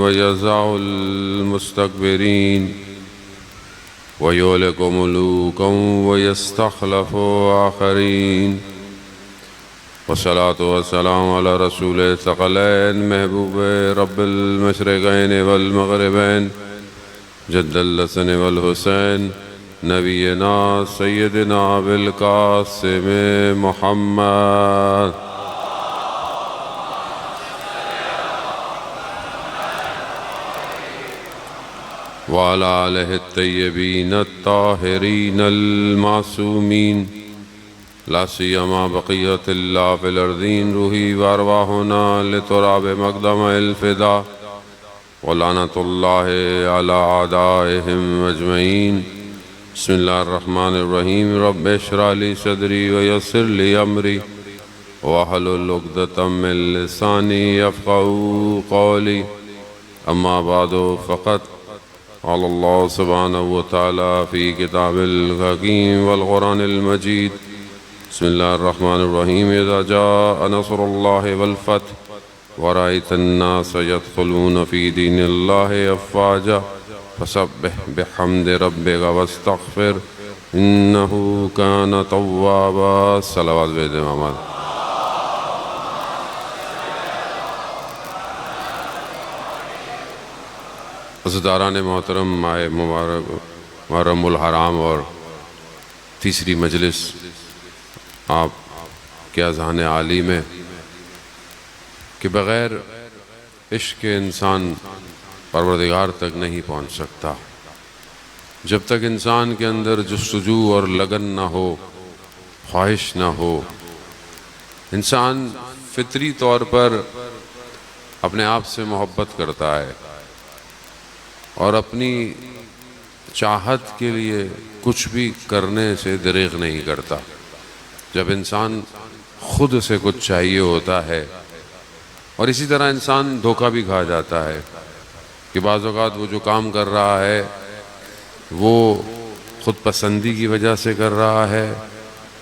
ويزع المستكبرين ويهلك ملوكا ويستخلف آخرين والصلاة والسلام على رسول الثقلين محبوب رب المشرقين والمغربين جد الحسن والحسين نبينا سيدنا بالقاسم محمد وعلى آله الطيبين الطاهرين المعصومين لا سيما بقية الله في الأرضين روحي وأرواحنا لتراب مقدم الفداء ولعنة الله على أعدائهم أجمعين بسم الله الرحمن الرحيم رب اشرح لي صدري ويسر لي أمري واحلل عقدة من لساني يفقهوا قولي أما بعد فقد قال الله سبحانه وتعالى في كتاب الحكيم والقرآن المجيد بسم الله الرحمن الرحيم إذا جاء نصر الله والفتح ورأيت الناس يدخلون في دين الله أفواجا فسبح بحمد ربك واستغفر إنه كان توابا صلوات بيد محمد عزیزداران محترم ماہ محرم الحرام اور تیسری مجلس آپ کے اذہان عالی میں کہ بغیر عشق انسان پروردگار تک نہیں پہنچ سکتا جب تک انسان کے اندر جستجو اور لگن نہ ہو خواہش نہ ہو انسان فطری طور پر اپنے آپ سے محبت کرتا ہے اور اپنی چاہت کے لیے کچھ بھی کرنے سے دریغ نہیں کرتا جب انسان خود سے کچھ چاہیے ہوتا ہے اور اسی طرح انسان دھوکہ بھی کھا جاتا ہے کہ بعض اوقات وہ جو کام کر رہا ہے وہ خود پسندی کی وجہ سے کر رہا ہے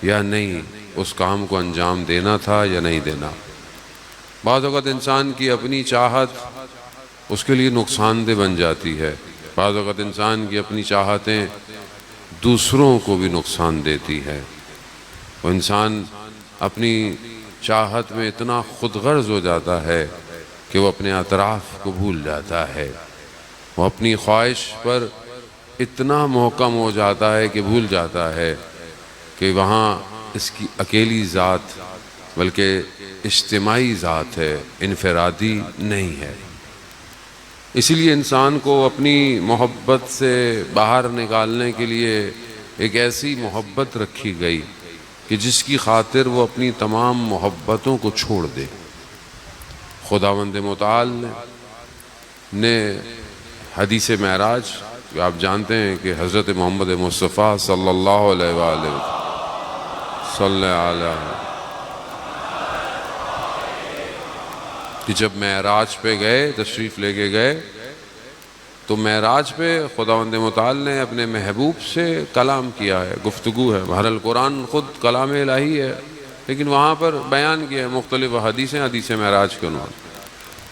یا نہیں اس کام کو انجام دینا تھا یا نہیں دینا بعض اوقات انسان کی اپنی چاہت اس کے لیے نقصان دہ بن جاتی ہے بعض اوقات انسان کی اپنی چاہتیں دوسروں کو بھی نقصان دیتی ہے وہ انسان اپنی چاہت میں اتنا خود غرض ہو جاتا ہے کہ وہ اپنے اطراف کو بھول جاتا ہے وہ اپنی خواہش پر اتنا محکم ہو جاتا ہے کہ بھول جاتا ہے کہ وہاں اس کی اکیلی ذات بلکہ اجتماعی ذات ہے انفرادی نہیں ہے اسی لیے انسان کو اپنی محبت سے باہر نکالنے کے لیے ایک ایسی محبت رکھی گئی کہ جس کی خاطر وہ اپنی تمام محبتوں کو چھوڑ دے خداوند متعال نے حدیث معراج آپ جانتے ہیں کہ حضرت محمد مصطفیٰ صلی اللہ علیہ وآلہ صلی اللہ کہ جب معراج پہ گئے تشریف لے کے گئے تو معراج پہ خداوند متعال نے اپنے محبوب سے کلام کیا ہے گفتگو ہے بہر القرآن خود کلام الہی ہے لیکن وہاں پر بیان کیا ہے مختلف حدیث معراج کے عنوان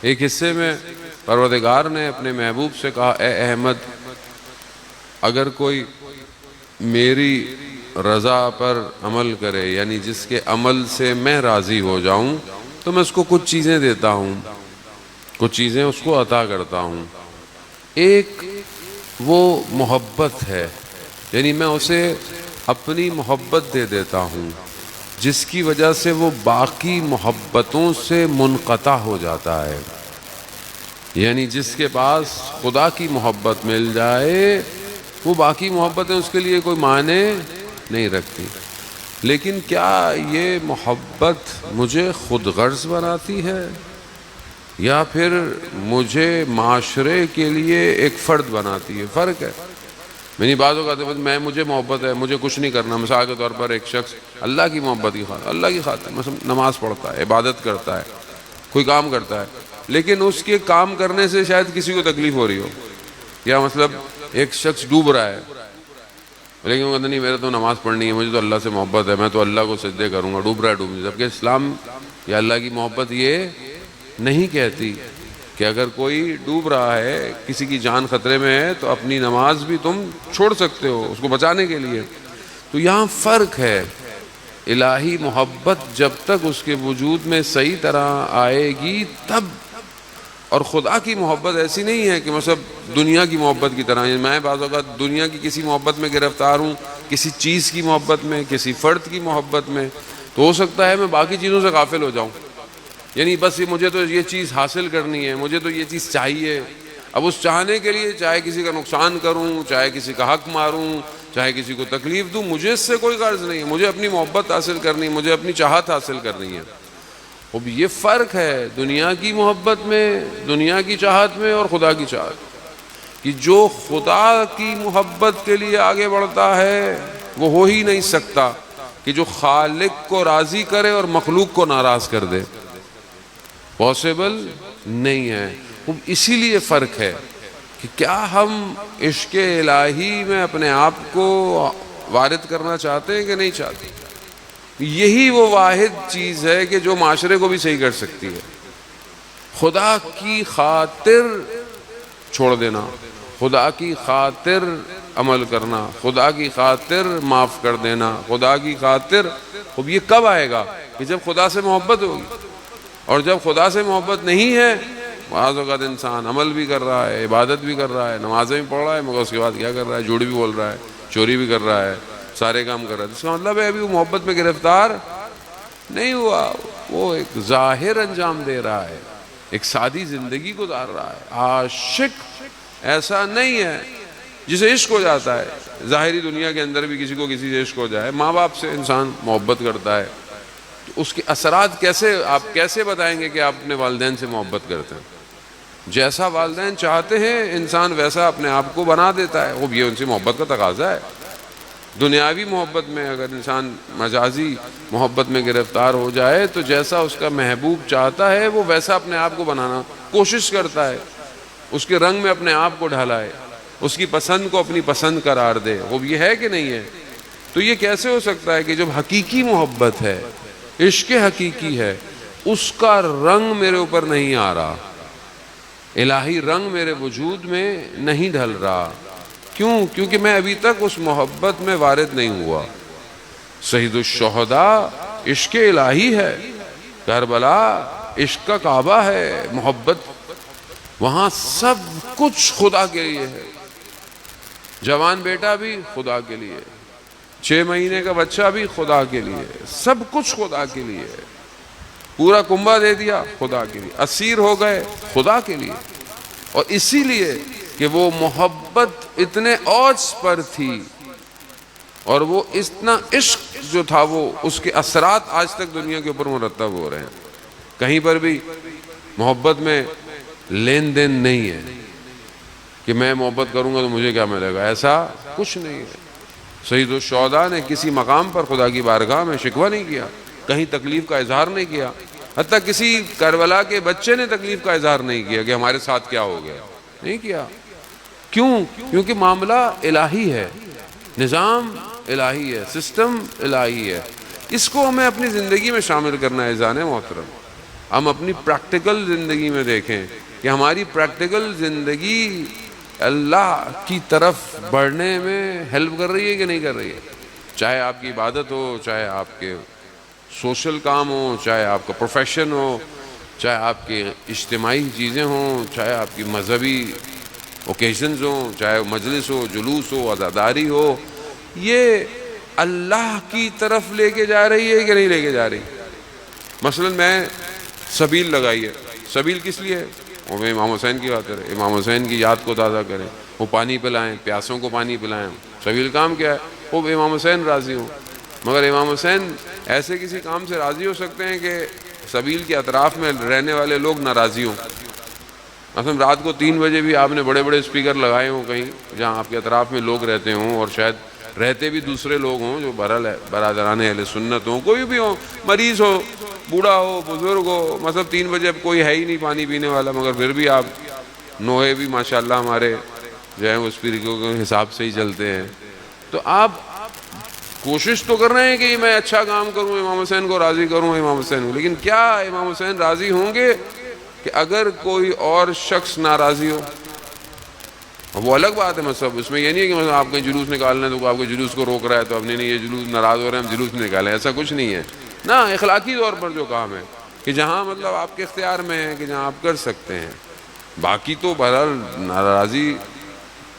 ایک حصے میں پروردگار نے اپنے محبوب سے کہا اے احمد اگر کوئی میری رضا پر عمل کرے یعنی جس کے عمل سے میں راضی ہو جاؤں تو میں اس کو کچھ چیزیں دیتا ہوں کچھ چیزیں اس کو عطا کرتا ہوں ایک وہ محبت ہے یعنی میں اسے اپنی محبت دے دیتا ہوں جس کی وجہ سے وہ باقی محبتوں سے منقطع ہو جاتا ہے یعنی جس کے پاس خدا کی محبت مل جائے وہ باقی محبتیں اس کے لیے کوئی معنی نہیں رکھتی لیکن کیا یہ محبت مجھے خود غرض بناتی ہے یا پھر مجھے معاشرے کے لیے ایک فرد بناتی ہے فرق ہے میری باتوں کا میں مجھے محبت ہے مجھے کچھ نہیں کرنا مثال کے طور پر ایک شخص اللہ کی محبت کی خاطر اللہ کی خاطر مثلا نماز پڑھتا ہے عبادت کرتا ہے کوئی کام کرتا ہے لیکن اس کے کام کرنے سے شاید کسی کو تکلیف ہو رہی ہو یا مطلب ایک شخص ڈوب رہا ہے لیکن وہ کہتا نہیں میرے تو نماز پڑھنی ہے مجھے تو اللہ سے محبت ہے میں تو اللہ کو سجدے کروں گا ڈوب رہا ہے ڈوب جبکہ اسلام یا اللہ کی محبت یہ نہیں کہتی کہ اگر کوئی ڈوب رہا ہے، کسی کی جان خطرے میں ہے، تو اپنی نماز بھی تم چھوڑ سکتے ہو اس کو بچانے کے لیے۔ تو یہاں فرق ہے، الہی محبت جب تک اس کے وجود میں صحیح طرح آئے گی تب، اور خدا کی محبت ایسی نہیں ہے کہ مثلا دنیا کی محبت کی طرح، میں بعض اوقات دنیا کی کسی محبت میں گرفتار ہوں، کسی چیز کی محبت میں، کسی فرد کی محبت میں، تو ہو سکتا ہے میں باقی چیزوں سے غافل ہو جاؤں، یعنی بس مجھے تو یہ چیز حاصل کرنی ہے، مجھے تو یہ چیز چاہیے، اب اس چاہنے کے لیے چاہے کسی کا نقصان کروں، چاہے کسی کا حق ماروں، چاہے کسی کو تکلیف دوں، مجھے اس سے کوئی غرض نہیں ہے، مجھے اپنی محبت حاصل کرنی ہے، مجھے اپنی چاہت حاصل کرنی ہے۔ اب یہ فرق ہے دنیا کی محبت میں، دنیا کی چاہت میں، اور خدا کی چاہت، کہ جو خدا کی محبت کے لیے آگے بڑھتا ہے وہ ہو ہی نہیں سکتا کہ جو خالق کو راضی کرے اور مخلوق کو ناراض کر دے، پاسبل نہیں ہے۔ اب اسی لیے فرق ہے کہ کیا ہم عشق الہی میں اپنے آپ کو وارد کرنا چاہتے ہیں کہ نہیں چاہتے۔ یہی وہ واحد چیز ہے کہ جو معاشرے کو بھی صحیح کر سکتی ہے، خدا کی خاطر چھوڑ دینا، خدا کی خاطر عمل کرنا، خدا کی خاطر معاف کر دینا، خدا کی خاطر۔ اب یہ کب آئے گا؟ کہ جب خدا سے محبت ہوگی، اور جب خدا سے محبت نہیں ہے، بعض اوقات انسان عمل بھی کر رہا ہے، عبادت بھی کر رہا ہے، نمازیں بھی پڑھ رہا ہے، مگر اس کے بعد کیا کر رہا ہے؟ جھوٹ بھی بول رہا ہے، چوری بھی کر رہا ہے، سارے کام کر رہا ہے۔ اس کا مطلب ہے ابھی وہ محبت میں گرفتار نہیں ہوا، وہ ایک ظاہر انجام دے رہا ہے، ایک سادی زندگی گزار رہا ہے۔ عاشق ایسا نہیں ہے جسے عشق ہو جاتا ہے، ظاہری دنیا کے اندر بھی کسی کو کسی سے عشق ہو جائے، ماں باپ سے انسان محبت کرتا ہے، تو اس کے اثرات کیسے، آپ کیسے بتائیں گے کہ آپ اپنے والدین سے محبت کرتے ہیں؟ جیسا والدین چاہتے ہیں انسان ویسا اپنے آپ کو بنا دیتا ہے، وہ یہ ان سے محبت کا تقاضا ہے۔ دنیاوی محبت میں اگر انسان مجازی محبت میں گرفتار ہو جائے تو جیسا اس کا محبوب چاہتا ہے وہ ویسا اپنے آپ کو بنانا کوشش کرتا ہے، اس کے رنگ میں اپنے آپ کو ڈھالائے، اس کی پسند کو اپنی پسند قرار دے۔ وہ یہ ہے کہ نہیں ہے؟ تو یہ کیسے ہو سکتا ہے کہ جب حقیقی محبت ہے، عشق حقیقی ہے، اس کا رنگ میرے اوپر نہیں آ رہا، الہی رنگ میرے وجود میں نہیں ڈھل رہا؟ کیوں؟ کیونکہ میں ابھی تک اس محبت میں وارد نہیں ہوا۔ سید الشہداء عشق الہی ہے، کربلا عشق کا کعبہ ہے، محبت وہاں سب کچھ خدا کے لیے ہے، جوان بیٹا بھی خدا کے لیے، 6 مہینے کا بچہ بھی خدا کے لیے، سب کچھ خدا کے لیے، پورا کنبہ دے دیا خدا کے لیے، اسیر ہو گئے خدا کے لیے۔ اور اسی لیے کہ وہ محبت اتنے اوج پر تھی اور وہ اتنا عشق جو تھا، وہ اس کے اثرات آج تک دنیا کے اوپر مرتب ہو رہے ہیں۔ کہیں پر بھی محبت میں لین دین نہیں ہے کہ میں محبت کروں گا تو مجھے کیا ملے گا، ایسا کچھ نہیں ہے۔ سید الشہداء نے کسی مقام پر خدا کی بارگاہ میں شکوہ نہیں کیا، کہیں تکلیف کا اظہار نہیں کیا، حتیٰ کسی کربلا کے بچے نے تکلیف کا اظہار نہیں کیا کہ ہمارے ساتھ کیا ہو گیا، نہیں کیا۔ کیوں؟ کیونکہ معاملہ الہی ہے، نظام الہی ہے، سسٹم الہی ہے۔ اس کو ہمیں اپنی زندگی میں شامل کرنا ہے عزیزان محترم۔ ہم اپنی پریکٹیکل زندگی میں دیکھیں کہ ہماری پریکٹیکل زندگی اللہ کی طرف بڑھنے میں ہیلپ کر رہی ہے کہ نہیں کر رہی ہے؟ چاہے آپ کی عبادت ہو، چاہے آپ کے سوشل کام ہو، چاہے آپ کا پروفیشن ہو، چاہے آپ کے اجتماعی چیزیں ہوں، چاہے آپ کی مذہبی اوکیشنز ہوں، چاہے مجلس ہو، جلوس ہو، عزاداری ہو، یہ اللہ کی طرف لے کے جا رہی ہے کہ نہیں لے کے جا رہی؟ مثلا میں سبیل لگائی ہے، سبیل کس لیے ہے؟ وہ امام حسین کی خاطر ہے، امام حسین کی یاد کو تازہ کریں، وہ پانی پلائیں، پیاسوں کو پانی پلائیں۔ سبیل کام کیا ہے؟ وہ امام حسین راضی ہوں، مگر امام حسین ایسے کسی کام سے راضی ہو سکتے ہیں کہ سبیل کے اطراف میں رہنے والے لوگ ناراضی ہوں؟ مثلا رات کو 3 بجے بھی آپ نے بڑے بڑے اسپیکر لگائے ہوں کہیں جہاں آپ کے اطراف میں لوگ رہتے ہوں، اور شاید رہتے بھی دوسرے لوگ ہوں جو برادران اہل سنت ہوں، کوئی بھی ہو، مریض ہو، بوڑھا ہو، بزرگ ہو، مطلب 3 بجے اب کوئی ہے ہی نہیں پانی پینے والا، مگر پھر بھی آپ نوحے بھی ماشاءاللہ ہمارے جو ہیں وہ اسپیکروں کے حساب سے ہی چلتے ہیں۔ تو آپ کوشش تو کر رہے ہیں کہ میں اچھا کام کروں، امام حسین کو راضی کروں، امام حسین کو، لیکن کیا امام حسین راضی ہوں گے کہ اگر کوئی اور شخص ناراضی ہو، وہ الگ بات ہے مذہب، اس میں یہ نہیں ہے کہ مطلب آپ کہیں جلوس نکالنا ہے تو آپ کے جلوس کو روک رہا ہے تو اب نہیں یہ جلوس ناراض ہو رہے ہیں ہم جلوس نہیں نکالیں، ایسا کچھ نہیں ہے نا۔ اخلاقی طور پر جو کام ہے کہ جہاں مطلب آپ کے اختیار میں ہے کہ جہاں آپ کر سکتے ہیں، باقی تو بہرحال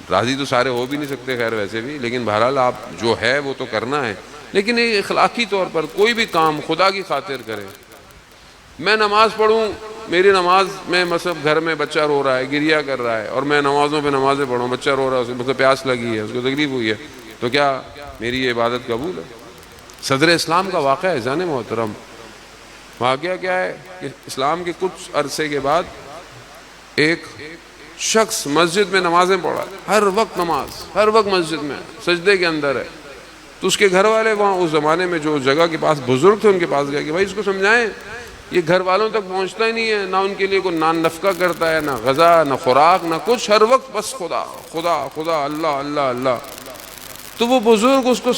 راضی تو سارے ہو بھی نہیں سکتے خیر ویسے بھی، لیکن بہرحال آپ جو ہے وہ تو کرنا ہے، لیکن ایک اخلاقی طور پر کوئی بھی کام خدا کی خاطر کرے۔ میں نماز پڑھوں، میری نماز میں مثلا گھر میں بچہ رو رہا ہے، گریا کر رہا ہے، اور میں نمازوں پہ نمازیں پڑھوں، بچہ رو رہا ہے، اسے مطلب پیاس لگی ہے، اس کو تکلیف ہوئی ہے، تو کیا میری یہ عبادت قبول ہے؟ صدر اسلام کا واقعہ ہے جان محترم۔ واقعہ کیا ہے کہ اسلام کے کچھ عرصے کے بعد ایک شخص مسجد میں نمازیں پڑھا، ہر وقت نماز، ہر وقت مسجد میں سجدے کے اندر ہے، تو اس کے گھر والے وہاں اس زمانے میں جو جگہ کے پاس بزرگ تھے ان کے پاس گئے کہ بھائی اس کو سمجھائیں، یہ گھر والوں تک پہنچتا ہی نہیں ہے، نہ ان کے لیے کوئی نان نفقہ کرتا ہے، نہ غذا، نہ خوراک، نہ کچھ، ہر وقت بس خدا خدا خدا، اللہ اللہ اللہ۔ تو وہ بزرگ اس کو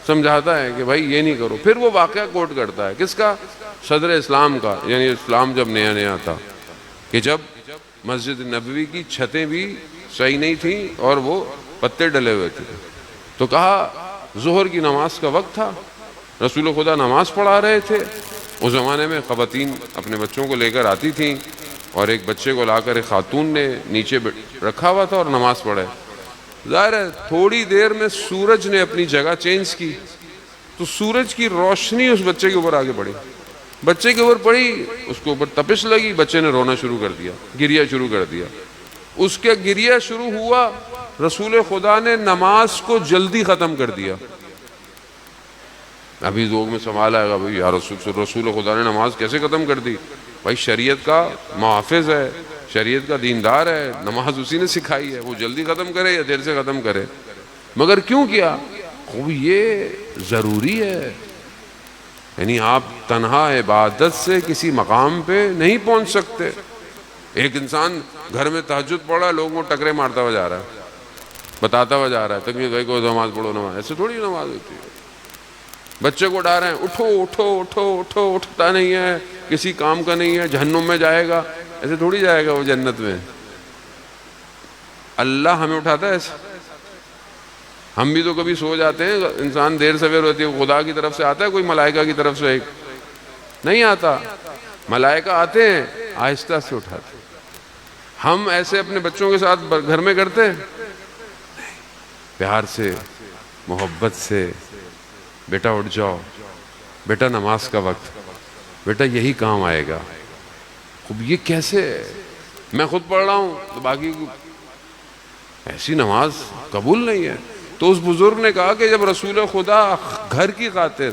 سمجھاتا ہے کہ بھائی یہ نہیں کرو۔ پھر وہ واقعہ کوٹ کرتا ہے، کس کا؟ صدر اسلام کا، یعنی اسلام جب نیا نیا تھا، کہ جب مسجد نبوی کی چھتیں بھی صحیح نہیں تھیں اور وہ پتے ڈلے ہوئے تھے، تو کہا ظہر کی نماز کا وقت تھا، رسول خدا نماز پڑھا رہے تھے، اس زمانے میں خواتین اپنے بچوں کو لے کر آتی تھیں، اور ایک بچے کو لا کر ایک خاتون نے نیچے رکھا ہوا تھا اور نماز پڑھے۔ ظاہر ہے تھوڑی دیر میں سورج نے اپنی جگہ چینج کی، تو سورج کی روشنی اس بچے کے اوپر آگے بڑھی، بچے کے اوپر پڑی، اس کے اوپر تپش لگی، بچے نے رونا شروع کر دیا، گریا شروع کر دیا۔ اس کے گریا شروع ہوا، رسول خدا نے نماز کو جلدی ختم کر دیا۔ ابھی لوگ میں سوال آئے گا بھائی یا رسول خدا نے نماز کیسے ختم کر دی؟ بھائی شریعت کا محافظ ہے، شریعت کا دیندار ہے، نماز اسی نے سکھائی ہے، وہ جلدی ختم کرے یا دیر سے ختم کرے، مگر کیوں کیا؟ خوب یہ ضروری ہے، یعنی آپ تنہا عبادت سے کسی مقام پہ نہیں پہنچ سکتے۔ ایک انسان گھر میں تہجد پڑھا، لوگوں کو ٹکرے مارتا ہوا جا رہا ہے، بتاتا ہوا جا رہا ہے تکبیر بھائی کو نماز پڑھو، نماز ایسے تھوڑی نماز ہوتی ہے۔ بچے کو ڈا رہے ہیں، اٹھو اٹھو اٹھو اٹھو، اٹھتا نہیں ہے، کسی کام کا نہیں ہے، جہنم میں جائے گا، ایسے تھوڑی جائے گا وہ جنت میں۔ اللہ ہمیں اٹھاتا ہے ایسے؟ ہم بھی تو کبھی سو جاتے ہیں، انسان دیر سویر ہوتی ہے، خدا کی طرف سے آتا ہے کوئی ملائکہ کی طرف سے؟ ایک نہیں آتا، ملائکہ آتے ہیں آہستہ سے اٹھاتے ہیں۔ ہم ایسے اپنے بچوں کے ساتھ گھر میں کرتے ہیں؟ پیار سے، محبت سے، بیٹا اٹھ جاؤ، بیٹا نماز کا وقت، بیٹا یہی کام آئے گا۔ خب یہ کیسے ہے؟ میں خود پڑھ رہا ہوں تو باقی ایسی نماز قبول نہیں ہے۔ تو اس بزرگ نے کہا کہ جب رسول خدا گھر کی خاطر،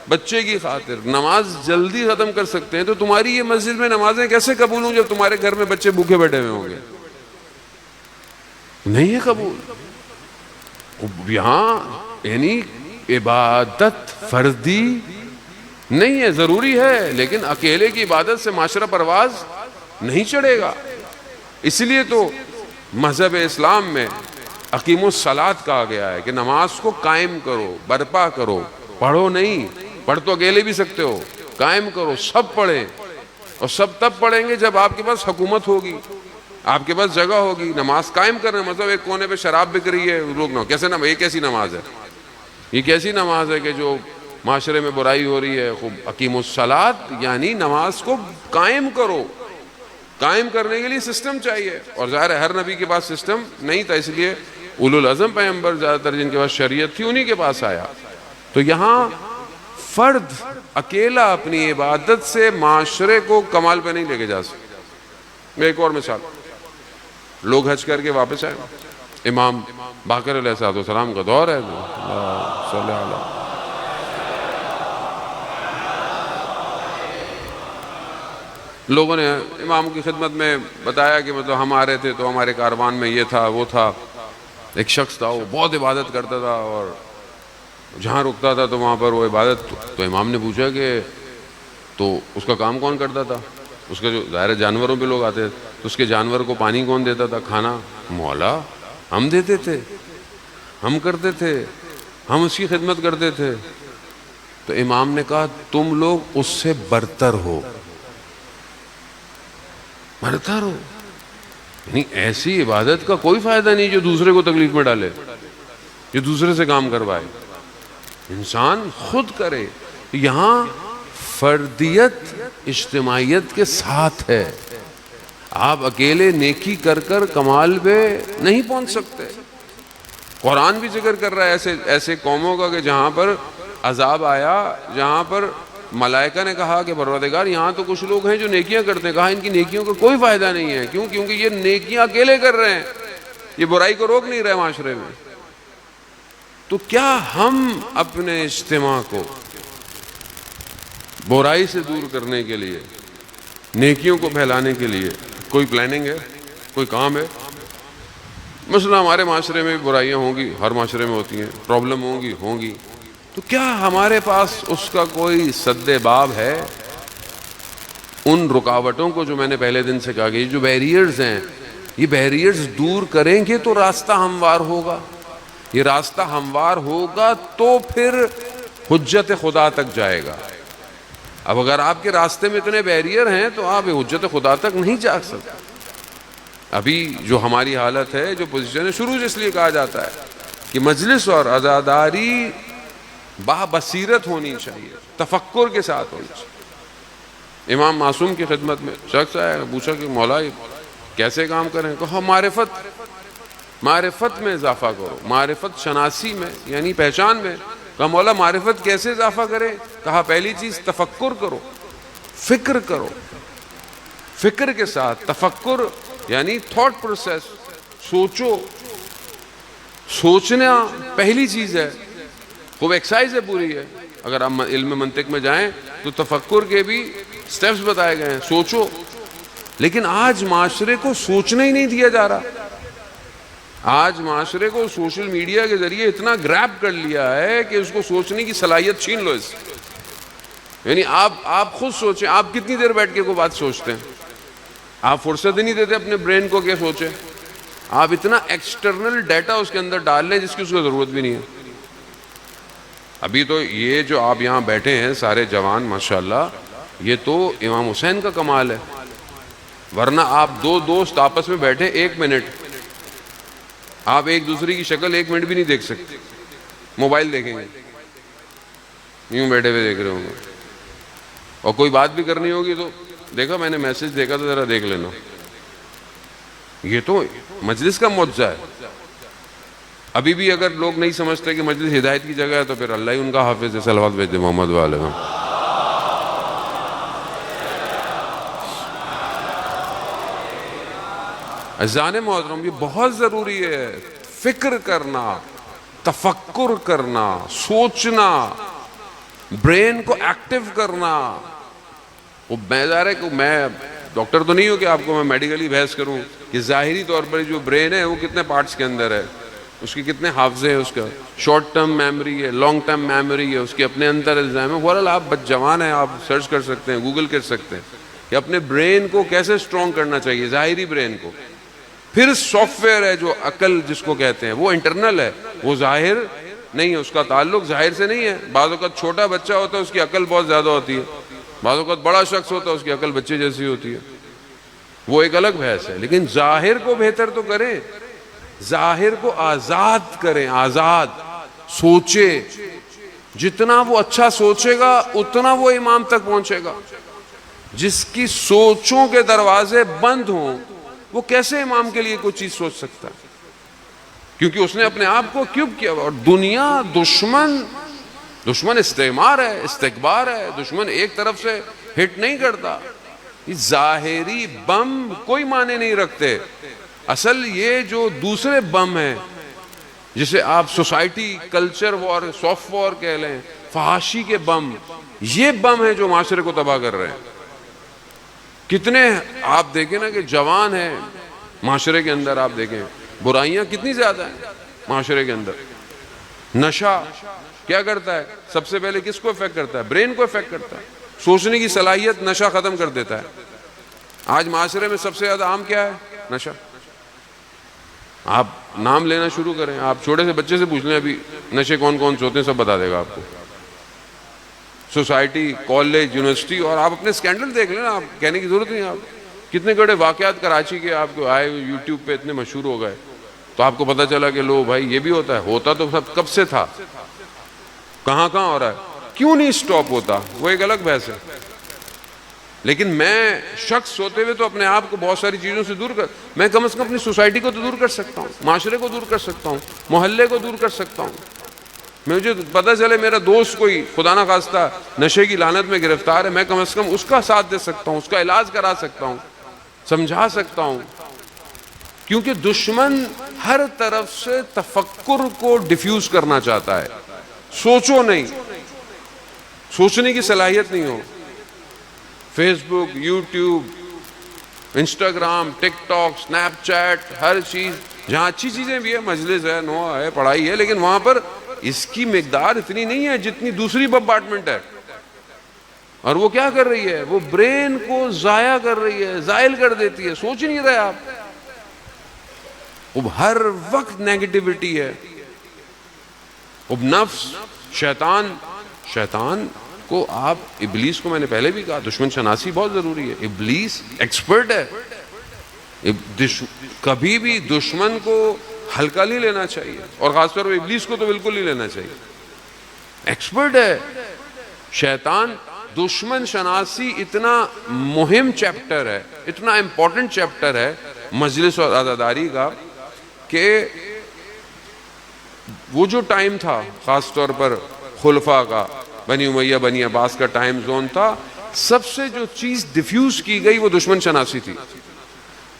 بچے کی خاطر نماز جلدی ختم کر سکتے ہیں، تو تمہاری یہ مسجد میں نمازیں کیسے قبول ہوں جب تمہارے گھر میں بچے بھوکے بیٹھے ہوئے ہوں گے؟ نہیں ہے قبول۔ یہاں یعنی عبادت فردی نہیں ہے، ضروری ہے، لیکن اکیلے کی عبادت سے معاشرہ پرواز نہیں چڑھے گا۔ اس لیے تو مذہب اسلام میں اقیم الصلاۃ کہا گیا ہے کہ نماز کو قائم کرو، برپا کرو، پڑھو نہیں، پڑھ تو اکیلے بھی سکتے ہو، قائم کرو، سب پڑھیں، اور سب تب پڑھیں گے جب آپ کے پاس حکومت ہوگی، آپ کے پاس جگہ ہوگی۔ نماز قائم کرنا مطلب ایک کونے پہ شراب بک رہی ہے، لوگ نہ کیسے یہ کیسی نماز ہے؟ یہ کیسی نماز ہے کہ جو معاشرے میں برائی ہو رہی ہے؟ خوب اقیم الصلاۃ یعنی نماز کو قائم کرو، قائم کرنے کے لیے سسٹم چاہیے، اور ظاہر ہے ہر نبی کے پاس سسٹم نہیں تھا، اس لیے اولو العزم پیغمبر زیادہ تر جن کے پاس شریعت تھی انہی کے پاس آیا۔ تو یہاں فرد اکیلا اپنی عبادت سے معاشرے کو کمال پہ نہیں لے کے جا سکتا۔ میں ایک اور مثال، لوگ حج کر کے واپس آئے، امام باقر علیہ السلام کا دور ہے، صلی اللہ علیہ لوگوں نے امام کی خدمت میں بتایا کہ مطلب ہم آ رہے تھے تو ہمارے کاروان میں یہ تھا وہ تھا۔ ایک شخص تھا وہ بہت عبادت کرتا تھا، اور جہاں رکتا تھا تو وہاں پر وہ عبادت، تو امام نے پوچھا کہ تو اس کا کام کون کرتا تھا؟ اس کا جو ظاہر جانوروں پہ لوگ آتے تو اس کے جانور کو پانی کون دیتا تھا، کھانا؟ مولا ہم دیتے تھے، ہم کرتے تھے، ہم اس کی خدمت کرتے تھے۔ تو امام نے کہا تم لوگ اس سے برتر ہو، مرتا رہو. یعنی ایسی عبادت کا کوئی فائدہ نہیں جو دوسرے کو تکلیف میں ڈالے، جو دوسرے سے کام کروائے. انسان خود کرے. یہاں فردیت اجتماعیت کے ساتھ ہے. آپ اکیلے نیکی کر کر کمال پہ نہیں پہنچ سکتے. قرآن بھی ذکر کر رہا ہے ایسے قوموں کا کہ جہاں پر عذاب آیا، جہاں پر ملائکہ نے کہا کہ پروردگار یہاں تو کچھ لوگ ہیں جو نیکیاں کرتے ہیں. کہا ان کی نیکیوں کا کوئی فائدہ نہیں ہے. کیوں؟ کیونکہ یہ نیکیاں اکیلے کر رہے ہیں، یہ برائی کو روک نہیں رہے معاشرے میں. تو کیا ہم اپنے اجتماع کو برائی سے دور کرنے کے لیے، نیکیوں کو پھیلانے کے لیے کوئی پلاننگ ہے، کوئی کام ہے؟ مثلا ہمارے معاشرے میں برائیاں ہوں گی، ہر معاشرے میں ہوتی ہیں، پرابلم ہوں گی، تو کیا ہمارے پاس اس کا کوئی سد باب ہے؟ ان رکاوٹوں کو جو میں نے پہلے دن سے کہا کہ یہ جو بیریئرز ہیں، یہ بیریئرز دور کریں گے تو راستہ ہموار ہوگا. یہ راستہ ہموار ہوگا تو پھر حجت خدا تک جائے گا. اب اگر آپ کے راستے میں اتنے بیریئر ہیں تو آپ حجت خدا تک نہیں جا سکتے. ابھی جو ہماری حالت ہے، جو پوزیشن ہے، شروع سے اس لیے کہا جاتا ہے کہ مجلس اور عزاداری با بصیرت ہونی چاہیے، تفکر کے ساتھ ہونی چاہیے. امام معصوم کی خدمت میں شخص آیا، پوچھا کہ مولا کیسے کام کریں؟ کہا معرفت میں اضافہ کرو، معرفت شناسی میں یعنی پہچان میں. کہا مولا معرفت کیسے اضافہ کریں؟ کہا پہلی چیز تفکر کرو، فکر کرو. فکر کے ساتھ تفکر یعنی تھاٹ پروسیس، سوچو. سوچنا پہلی چیز ہے، خوب ایکسرسائز ہے پوری ہے. اگر آپ علم منطق میں جائیں تو تفکر کے بھی سٹیپس بتائے گئے ہیں. سوچو. لیکن آج معاشرے کو سوچنا ہی نہیں دیا جا رہا. آج معاشرے کو سوشل میڈیا کے ذریعے اتنا گریب کر لیا ہے کہ اس کو سوچنے کی صلاحیت چھین لو اس. یعنی آپ خود سوچیں، آپ کتنی دیر بیٹھ کے کوئی بات سوچتے ہیں؟ آپ فرصت ہی نہیں دیتے اپنے برین کو کہ سوچیں. آپ اتنا ایکسٹرنل ڈیٹا اس کے اندر ڈال لیں جس کی اس کو ضرورت بھی نہیں ہے. ابھی تو یہ جو آپ یہاں بیٹھے ہیں سارے جوان ماشاءاللہ، یہ تو امام حسین کا کمال ہے. ورنہ آپ دو دوست آپس میں بیٹھے 1 منٹ، آپ ایک دوسرے کی شکل 1 منٹ بھی نہیں دیکھ سکتے. موبائل دیکھیں گے، یوں بیٹھے ہوئے دیکھ رہے ہوں گے. اور کوئی بات بھی کرنی ہوگی تو دیکھا میں نے میسج دیکھا تو ذرا دیکھ لینا. یہ تو مجلس کا معجزہ ہے. ابھی بھی اگر لوگ نہیں سمجھتے کہ مجلس ہدایت کی جگہ ہے تو پھر اللہ ہی ان کا حافظ ہے. صلوات بھیج دے محمد والے. عزیزان محترم، یہ بہت ضروری ہے. فکر کرنا، تفکر کرنا، سوچنا، برین کو ایکٹیو کرنا. وہ بیزار ہے کہ میں ڈاکٹر تو نہیں ہوں کہ آپ کو میں میڈیکلی بحث کروں کہ ظاہری طور پر جو برین ہے وہ کتنے پارٹس کے اندر ہے، اس کے کتنے حافظے ہیں، اس کا شارٹ ٹرم میموری ہے، لانگ ٹرم میموری ہے، اس کے اپنے اندر الزام ہے. بہرحال آپ جوان ہیں، آپ سرچ کر سکتے ہیں، گوگل کر سکتے ہیں کہ اپنے برین کو کیسے سٹرونگ کرنا چاہیے، ظاہری برین کو. پھر سافٹ ویئر ہے جو عقل جس کو کہتے ہیں، وہ انٹرنل ہے، وہ ظاہر نہیں ہے، اس کا تعلق ظاہر سے نہیں ہے. بعض اوقات چھوٹا بچہ ہوتا ہے اس کی عقل بہت زیادہ ہوتی ہے، بعض اوقات بڑا شخص ہوتا ہے اس کی عقل بچے جیسی ہوتی ہے. وہ ایک الگ بحث ہے. لیکن ظاہر کو بہتر تو کریں، ظاہر کو آزاد کریں، آزاد سوچے. جتنا وہ اچھا سوچے گا اتنا وہ امام تک پہنچے گا. جس کی سوچوں کے دروازے بند ہوں وہ کیسے امام کے لیے کوئی چیز سوچ سکتا ہے؟ کیونکہ اس نے اپنے آپ کو کیوب کیا. اور دنیا دشمن استعمار ہے، استکبار ہے. دشمن ایک طرف سے ہٹ نہیں کرتا. ظاہری بم کوئی معنی نہیں رکھتے. اصل یہ جو دوسرے بم ہیں جسے آپ سوسائٹی کلچر وار، سافٹ وار کہہ لیں، فحاشی کے بم، یہ بم ہیں جو معاشرے کو تباہ کر رہے ہیں. کتنے آپ دیکھیں نا کہ جوان ہیں معاشرے کے اندر، آپ دیکھیں برائیاں کتنی زیادہ ہیں معاشرے کے اندر. نشہ کیا کرتا ہے؟ سب سے پہلے کس کو افیکٹ کرتا ہے؟ برین کو افیکٹ کرتا ہے. سوچنے کی صلاحیت نشہ ختم کر دیتا ہے. آج معاشرے میں سب سے زیادہ عام کیا ہے؟ نشہ. آپ نام لینا شروع کریں، آپ چھوٹے سے بچے سے پوچھ لیں ابھی نشے کون کون سے ہوتے ہیں، سب بتا دے گا آپ کو. سوسائٹی، کالج، یونیورسٹی، اور آپ اپنے سکینڈل دیکھ لیں نا، آپ کہنے کی ضرورت نہیں. آپ کتنے بڑے واقعات کراچی کے آپ کو آئے یوٹیوب پہ اتنے مشہور ہو گئے، تو آپ کو پتا چلا کہ لو بھائی یہ بھی ہوتا تو سب کب سے تھا، کہاں ہو رہا ہے، کیوں نہیں سٹاپ ہوتا، وہ ایک الگ بحث ہے۔ لیکن میں شخص ہوتے ہوئے تو اپنے آپ کو بہت ساری چیزوں سے دور میں کم از کم اپنی سوسائٹی کو تو دور کر سکتا ہوں، معاشرے کو دور کر سکتا ہوں، محلے کو دور کر سکتا ہوں۔ مجھے پتا چلے میرا دوست کوئی خدا نہ خواستہ نشے کی لعنت میں گرفتار ہے، میں کم از کم اس کا ساتھ دے سکتا ہوں، اس کا علاج کرا سکتا ہوں، سمجھا سکتا ہوں۔ کیونکہ دشمن ہر طرف سے تفکر کو ڈیفیوز کرنا چاہتا ہے، سوچو نہیں، سوچنے کی صلاحیت نہیں ہو۔ فیس بک، یوٹیوب، انسٹاگرام، ٹک ٹاک، سنیپ چیٹ، ہر چیز جہاں اچھی چیزیں بھی ہے، مجلس ہے، نو ہے، پڑھائی ہے، لیکن وہاں پر اس کی مقدار اتنی نہیں ہے جتنی دوسری بمبارڈمنٹ ہے۔ اور وہ کیا کر رہی ہے؟ وہ برین کو ضائع کر رہی ہے، زائل کر دیتی ہے، سوچ نہیں رہے آپ۔ اب ہر وقت نیگیٹیوٹی ہے۔ اب نفس، شیطان کو آپ، ابلیس کو میں نے پہلے بھی کہا دشمن شناسی بہت ضروری ہے۔ ابلیس ایکسپرٹ ہے، کبھی بھی دشمن کو ہلکا نہیں لینا چاہیے، اور خاص طور پر ابلیس کو تو بالکل نہیں لینا چاہیے، ایکسپرٹ ہے۔ شیطان، دشمن شناسی اتنا مہم چیپٹر ہے، اتنا امپورٹنٹ چیپٹر ہے مجلس اور عزاداری کا، کہ وہ جو ٹائم تھا خاص طور پر خلفاء کا، بنی امیہ بنی عباس کا ٹائم زون تھا، سب سے جو چیز ڈیفیوز کی گئی وہ دشمن شناسی تھی۔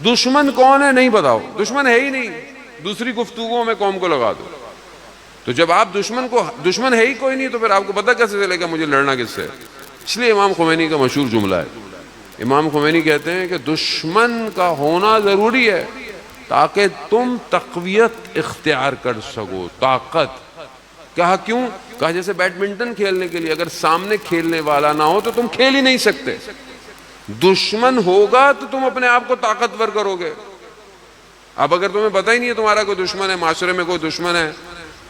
دشمن کون ہے نہیں بتاؤ، دشمن ہے ہی نہیں، دوسری گفتگو میں قوم کو لگا دو۔ تو جب آپ دشمن ہے ہی کوئی نہیں، تو پھر آپ کو پتہ کیسے چلے گا مجھے لڑنا کس سے؟ اس لیے امام خمینی کا مشہور جملہ ہے، امام خمینی کہتے ہیں کہ دشمن کا ہونا ضروری ہے تاکہ تم تقویت اختیار کر سکو، طاقت۔ کہا کیوں؟ کہا جیسے بیڈمنٹن کھیلنے کے لیے اگر سامنے کھیلنے والا نہ ہو تو تم کھیل ہی نہیں سکتے، دشمن ہوگا تو تم اپنے آپ کو طاقتور کرو گے۔ اب اگر تمہیں پتہ ہی نہیں ہے تمہارا کوئی دشمن ہے، معاشرے میں کوئی دشمن ہے،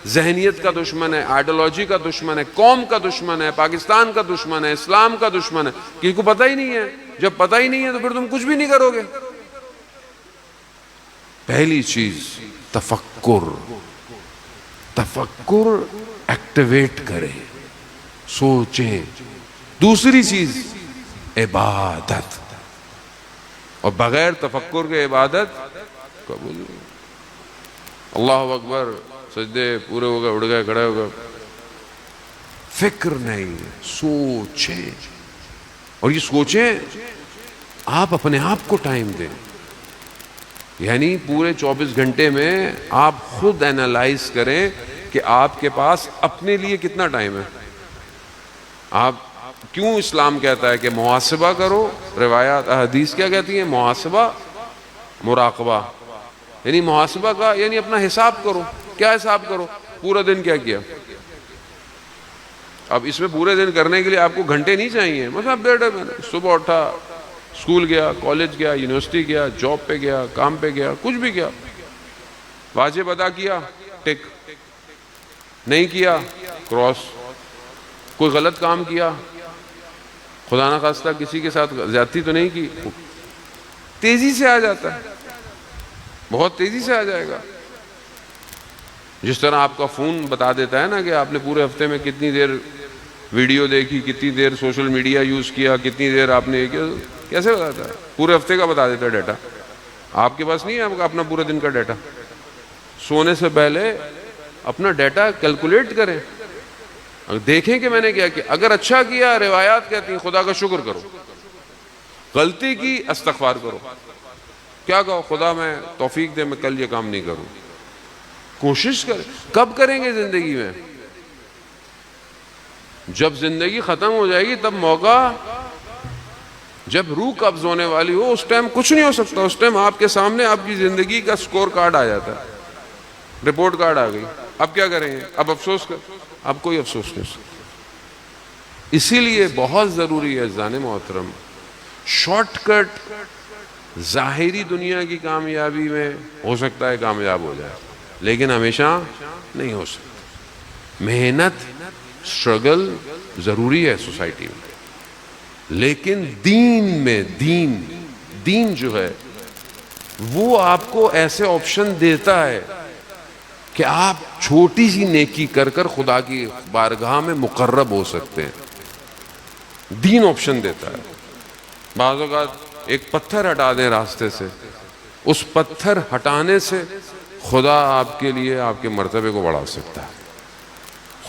ذہنیت کا دشمن ہے، آئیڈیالوجی کا دشمن ہے، قوم کا دشمن ہے، پاکستان کا دشمن ہے، اسلام کا دشمن ہے، کسی کو پتہ ہی نہیں ہے، جب پتہ ہی نہیں ہے تو پھر تم کچھ بھی نہیں کرو گے۔ پہلی چیز تفکر ایکٹیویٹ کرے، سوچیں۔ دوسری چیز عبادت، اور بغیر تفکر کے عبادت قبول نہیں۔ اللہ اکبر، سجدے پورے ہو گئے، اڑ گئے، کھڑے ہو گئے، فکر نہیں، سوچیں۔ اور یہ سوچیں، آپ اپنے آپ کو ٹائم دیں، یعنی پورے 24 گھنٹے میں آپ خود اینالائز کریں کہ آپ کے پاس اپنے لیے کتنا ٹائم ہے۔ آپ کیوں اسلام کہتا ہے کہ محاسبہ کرو، روایات احادیث کیا کہتی ہیں؟ محاسبہ، مراقبہ، یعنی محاسبہ کا یعنی اپنا حساب کرو۔ کیا حساب کرو؟ پورا دن کیا کیا۔ اب اس میں پورے دن کرنے کے لیے آپ کو گھنٹے نہیں چاہیے، مثلا بیٹھے، میں نے صبح اٹھا، اسکول گیا، کالج گیا، یونیورسٹی گیا، جاب پہ گیا، کام پہ گیا، کچھ بھی کیا، واجب ادا کیا، ٹک، نہیں کیا، کراس، کوئی غلط کام کیا، خدا نہ خواستہ کسی کے ساتھ زیادتی تو نہیں کی، تیزی سے آ جاتا ہے، بہت تیزی سے آ جائے گا۔ جس طرح آپ کا فون بتا دیتا ہے نا کہ آپ نے پورے ہفتے میں کتنی دیر ویڈیو دیکھی، کتنی دیر سوشل میڈیا یوز کیا، کتنی دیر آپ نے کیسے بتاتا ہے؟ پورے ہفتے کا بتا دیتا ہے ڈیٹا۔ آپ کے پاس نہیں ہے آپ کا اپنا پورے دن کا ڈیٹا؟ سونے سے پہلے اپنا ڈیٹا کیلکولیٹ کریں، دیکھیں کہ میں نے کیا کیا۔ اگر اچھا کیا، روایات کہتی ہیں خدا کا شکر کرو، غلطی کی استغفار کرو، کیا کہو؟ خدا میں توفیق دے میں کل یہ کام نہیں کروں۔ کوشش کریں۔ کب کریں گے زندگی میں؟ جب زندگی ختم ہو جائے گی تب موقع، جب روح قبض ہونے والی ہو اس ٹائم کچھ نہیں ہو سکتا، اس ٹائم آپ کے سامنے آپ کی زندگی کا سکور کارڈ آ جاتا ہے، رپورٹ کارڈ آ گئی، اب کیا کریں گے؟ اب افسوس اب کوئی افسوس نہیں سکتا۔ اسی لیے بہت ضروری ہے عزیزان محترم، شارٹ کٹ ظاہری دنیا کی کامیابی میں ہو سکتا ہے کامیاب ہو جائے، لیکن ہمیشہ نہیں ہو سکتا۔ محنت، اسٹرگل ضروری ہے سوسائٹی میں، لیکن دین میں، دین جو ہے وہ آپ کو ایسے آپشن دیتا ہے کہ آپ چھوٹی سی نیکی کر کر خدا کی بارگاہ میں مقرب ہو سکتے ہیں. دین آپشن دیتا ہے. بعض اوقات ایک پتھر ہٹا دیں راستے سے, اس پتھر ہٹانے سے خدا آپ کے لیے آپ کے مرتبے کو بڑھا سکتا ہے.